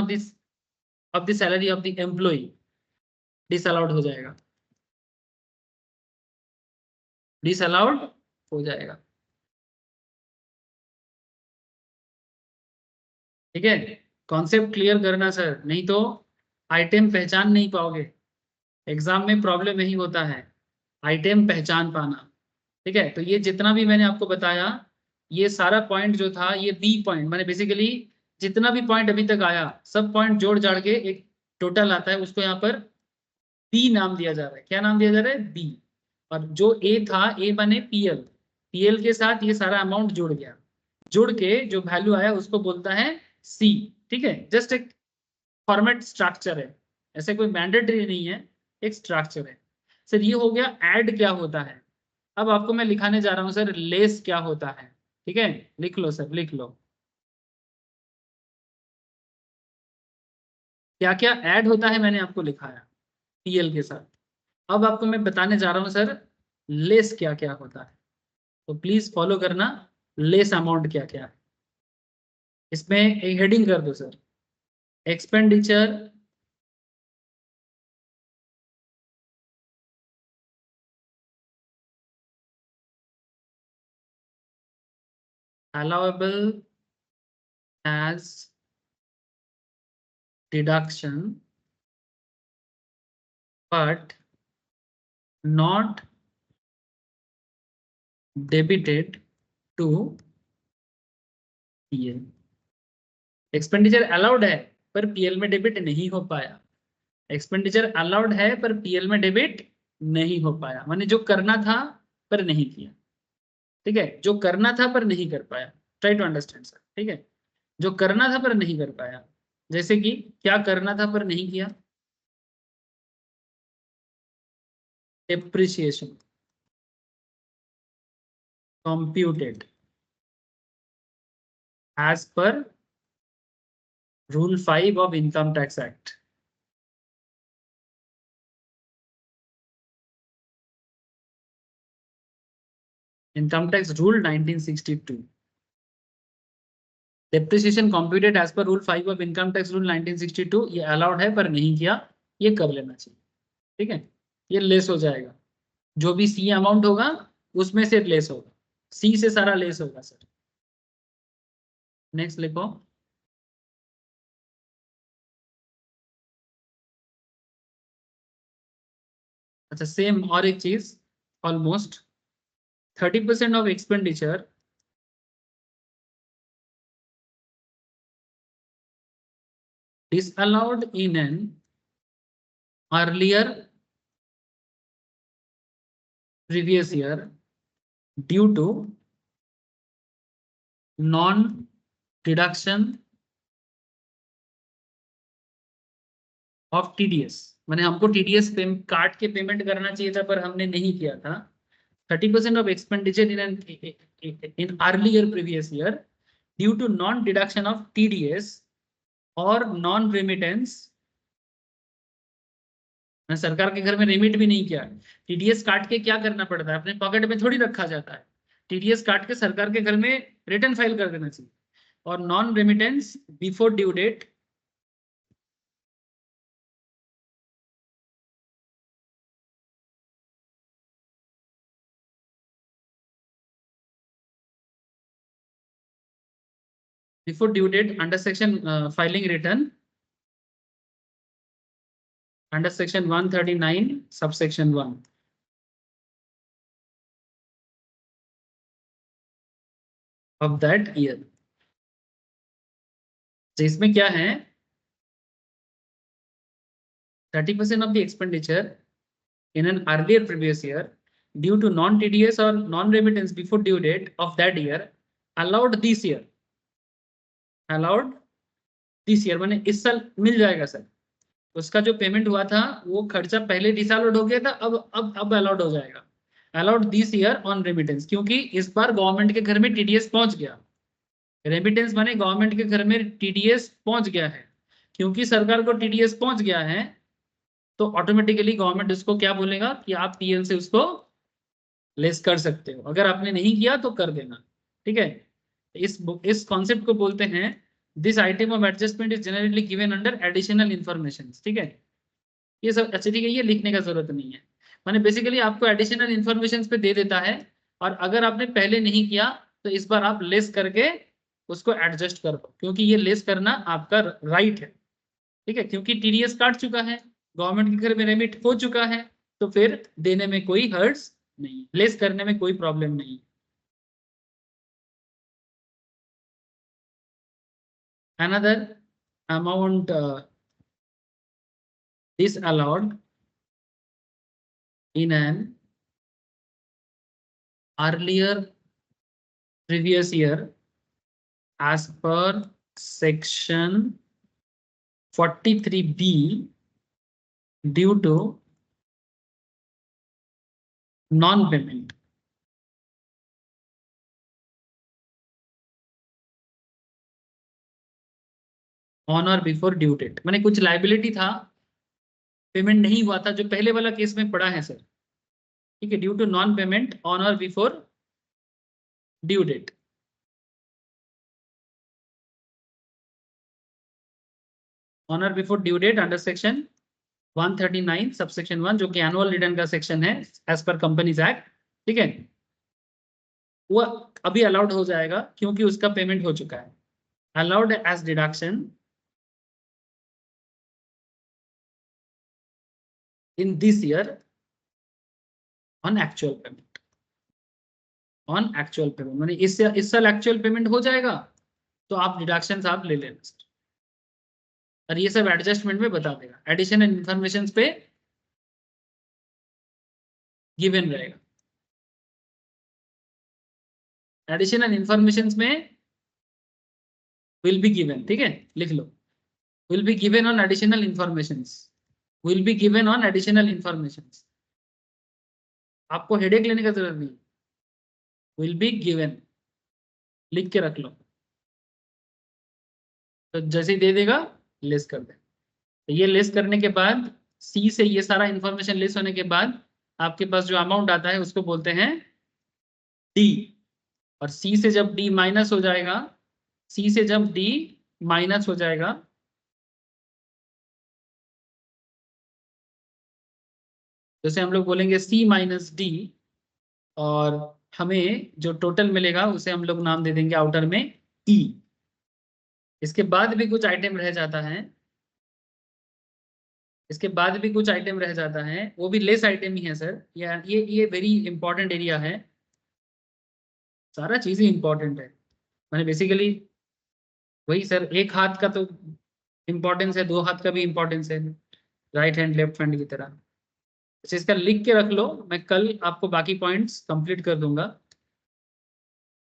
of the salary of the employee disallowed हो जाएगा, डिसअलाउड हो जाएगा। ठीक है, कॉन्सेप्ट क्लियर करना sir, नहीं तो item पहचान नहीं पाओगे। एग्जाम में प्रॉब्लम यही होता है, आइटम पहचान पाना। ठीक है, तो ये जितना भी मैंने आपको बताया, ये सारा पॉइंट जो था, ये बी पॉइंट, मैंने बेसिकली जितना भी पॉइंट अभी तक आया, सब पॉइंट जोड़ जाड़ के एक टोटल आता है, उसको यहाँ पर बी नाम दिया जा रहा है। क्या नाम दिया जा रहा है? बी। और जो ए था, ए माने पीएल, पीएल के साथ ये सारा अमाउंट जुड़ गया, जुड़ के जो वैल्यू आया उसको बोलता है सी। ठीक है, जस्ट एक फॉर्मेट स्ट्रक्चर है, ऐसे कोई मैंडेटरी नहीं है, एक स्ट्रक्चर है। सर ये हो गया ऐड क्या होता है। अब आपको मैं लिखाने जा रहा हूं सर लेस क्या होता है। ठीक है, लिख लो सर, लिख लो क्या क्या ऐड होता है, मैंने आपको लिखाया पीएल के साथ। अब आपको मैं बताने जा रहा हूं सर लेस क्या क्या होता है, तो प्लीज फॉलो करना। लेस अमाउंट क्या क्या है, इसमें एक हेडिंग कर दो sir, expenditure allowable as deduction but not debited to PL. Expenditure allowed है पर पीएल में डेबिट नहीं हो पाया, एक्सपेंडिचर अलाउड है पर पीएल में डेबिट नहीं हो पाया, माने जो करना था पर नहीं किया। ठीक है, जो करना था पर नहीं कर पाया, ट्राई टू अंडरस्टैंड सर। ठीक है, जो करना था पर नहीं कर पाया, जैसे कि क्या करना था पर नहीं किया? Depreciation computed as per Rule 5 of Income Tax Act. Income Tax Rule 1962. Depreciation computed as per Rule 5 of Income Tax Rule 1962, ये अलाउड है पर नहीं किया, ये कर लेना चाहिए। ठीक है, ये लेस हो जाएगा, जो भी सी अमाउंट होगा उसमें से लेस होगा, सी से सारा लेस होगा सर। नेक्स्ट लिखो, अच्छा सेम और एक चीज, almost 30% of expenditure disallowed in an earlier previous year due to non deduction of TDS। मैंने हमको TDS काट के पेमेंट करना चाहिए था पर हमने नहीं किया था। 30% of expenditure in earlier previous year due to non deduction of TDS और non remittance। मैं सरकार के घर में रिमिट भी नहीं किया, टीडीएस काट के क्या करना पड़ता है, अपने पॉकेट में थोड़ी रखा जाता है, टीडीएस काट के सरकार के घर में रिटर्न फाइल कर देना चाहिए। और non remittance before due date, before due date under section filing return under section 139 subsection 1 of that year. तो इसमें क्या है, 30% of the expenditure in an earlier previous year due to non-TDS or non-remittance before due date of that year allowed this year, allowed this year, माने इस साल मिल जाएगा sir. उसका जो पेमेंट हुआ था वो खर्चा पहले डिसअलाउड हो गया था, अब अलाउड हो जाएगा। Allowed this year on remittance, क्योंकि इस बार गवर्नमेंट के घर में टीडीएस पहुंच गया। रेमिटेंस माने गवर्नमेंट के घर में टीडीएस पहुंच गया है। क्योंकि सरकार को टीडीएस पहुंच गया है तो ऑटोमेटिकली गवर्नमेंट उसको क्या बोलेगा कि आप पीएल से उसको लेस कर सकते हो। अगर आपने नहीं किया तो कर देना, ठीक है। इस कॉन्सेप्ट को बोलते हैं this item of adjustment is generally given under additional information, ठीक है। ये सब अच्छा, ठीक है, ये लिखने का जरूरत नहीं है। माने बेसिकली आपको एडिशनल इंफॉर्मेशन पे दे देता है, और अगर आपने पहले नहीं किया तो इस बार आप लेस करके उसको एडजस्ट कर दो, क्योंकि ये लेस करना आपका राइट है, ठीक है। क्योंकि टीडीएस काट चुका है, गवर्नमेंट के घर में रेमिट हो चुका है, तो फिर देने में कोई हर्ट्स नहीं, लेस करने में कोई प्रॉब्लम नहीं। Another amount disallowed in an earlier previous year as per section 43B due to non-payment. On और बिफोर ड्यू डेट, माने कुछ लाइबिलिटी था, पेमेंट नहीं हुआ था, जो पहले वाला केस में पड़ा है सर, ठीक है। Due to non payment on और बिफोर ड्यू डेट। ऑन और before due date under section 139 subsection 1, जो कि एनुअल रिटर्न का सेक्शन है एज पर कंपनीज एक्ट, ठीक है। वो अभी अलाउड हो जाएगा क्योंकि उसका पेमेंट हो चुका है। Allowed as deduction in this year on actual payment, on actual payment माने इस साल एक्चुअल पेमेंट हो जाएगा तो आप डिडक्शंस आप ले लेना, और ये सब एडजस्टमेंट में बता देगा, एडिशनल इंफॉर्मेशन पे गिवन रहेगा। एडिशनल इंफॉर्मेशन में विल बी गिवन, ठीक है, लिख लो, will be given on additional information, will be given on additional information. आपको हेडेक लेने का जरूरत नहीं, विल बी गिवन लिख के रख लो, तो जैसे ही दे देगा लेस कर दे। तो ये लेस करने के बाद सी से ये सारा इंफॉर्मेशन लेस होने के बाद आपके पास जो अमाउंट आता है उसको बोलते हैं डी, और सी से जब डी माइनस हो जाएगा, सी से जब डी माइनस हो जाएगा जैसे हम लोग बोलेंगे सी माइनस डी, और हमें जो टोटल मिलेगा उसे हम लोग नाम दे देंगे आउटर में ई। इसके बाद भी कुछ आइटम रह जाता है, इसके बाद भी कुछ आइटम रह जाता है, वो भी लेस आइटम ही है सर। ये वेरी इंपॉर्टेंट एरिया है, सारा चीजें इंपॉर्टेंट है। मैंने बेसिकली वही सर, एक हाथ का तो इम्पोर्टेंस है, दो हाथ का भी इम्पोर्टेंस है, राइट हैंड लेफ्ट हैंड की तरह। अच्छा, इसका लिख के रख लो, मैं कल आपको बाकी पॉइंट्स कंप्लीट कर दूंगा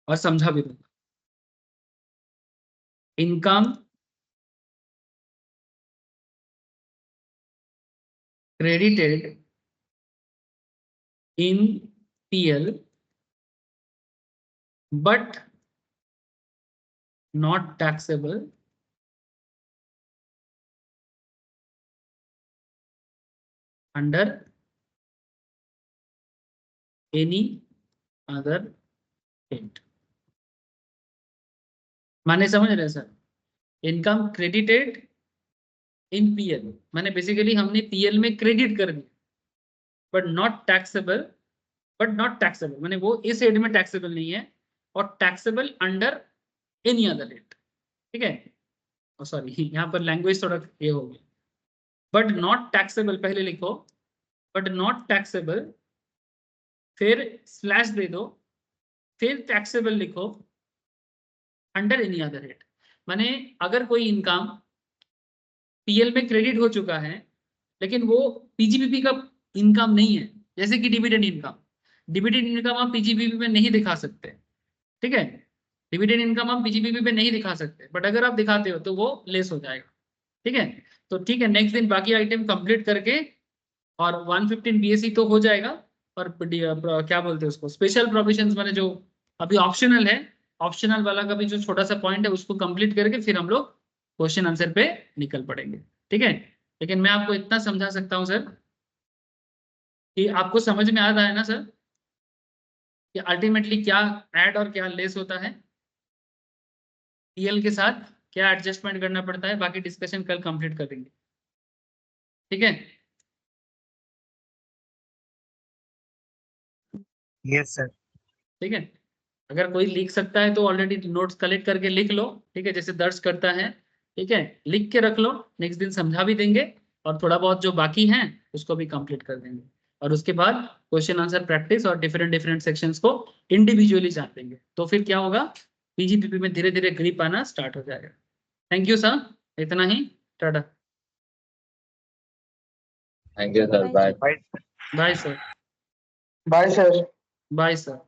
और समझा भी दूंगा। Income credited in PL but not taxable under any other head। माने समझ रहे sir, income credited in PL माने बेसिकली हमने पीएल में क्रेडिट कर दिया, but not taxable, but not taxable माने वो इस हेड में टैक्सेबल नहीं है, और taxable under any other head, ठीक है। सॉरी, यहाँ पर लैंग्वेज थोड़ा ये हो गया, बट नॉट टैक्सेबल पहले लिखो, बट नॉट टैक्सेबल, फिर स्लैश दे दो, फिर टैक्सेबल लिखो अंडर एनी अदर हेड। माने अगर कोई इनकम पीएल में क्रेडिट हो चुका है लेकिन वो पीजीबीपी का इनकम नहीं है, जैसे कि डिविडेंड इनकम, डिविडेंड इनकम आप पीजीबीपी में नहीं दिखा सकते, ठीक है। डिविडेंड इनकम आप पीजीपीपी पे नहीं दिखा सकते, बट अगर आप दिखाते हो तो वो लेस हो जाएगा। ठीक है, तो ठीक है, नेक्स्ट दिन बाकी आइटम कंप्लीट करके और 115 बीएससी तो हो जाएगा। और क्या बोलते हैं उसको, स्पेशल प्रोविजंस मैंने जो अभी ऑप्शनल है, ऑप्शनल वाला का भी जो छोटा सा पॉइंट है उसको कंप्लीट करके फिर हम लोग क्वेश्चन आंसर पे निकल पड़ेंगे। ठीक है, लेकिन मैं आपको इतना समझा सकता हूँ सर कि आपको समझ में आ रहा है ना सर कि अल्टीमेटली क्या ऐड और क्या लेस होता है, टीएल के साथ क्या एडजस्टमेंट करना पड़ता है, बाकी डिस्कशन कल कंप्लीट कर देंगे। ठीक है, यस सर। ठीक है, अगर कोई लिख सकता है तो ऑलरेडी नोट्स कलेक्ट करके लिख लो। ठीक है, जैसे दर्ज करता है, ठीक है, लिख के रख लो, नेक्स्ट दिन समझा भी देंगे और थोड़ा बहुत जो बाकी है उसको भी कंप्लीट कर देंगे। और उसके बाद क्वेश्चन आंसर प्रैक्टिस और डिफरेंट डिफरेंट सेक्शंस को इंडिविजुअली जान देंगे, तो फिर क्या होगा, पीजीपीपी में धीरे धीरे ग्रिप आना स्टार्ट हो जाएगा। थैंक यू सर, इतना ही, टाटा, thank you sir, bye. Bye sir, bye sir. Bye sir.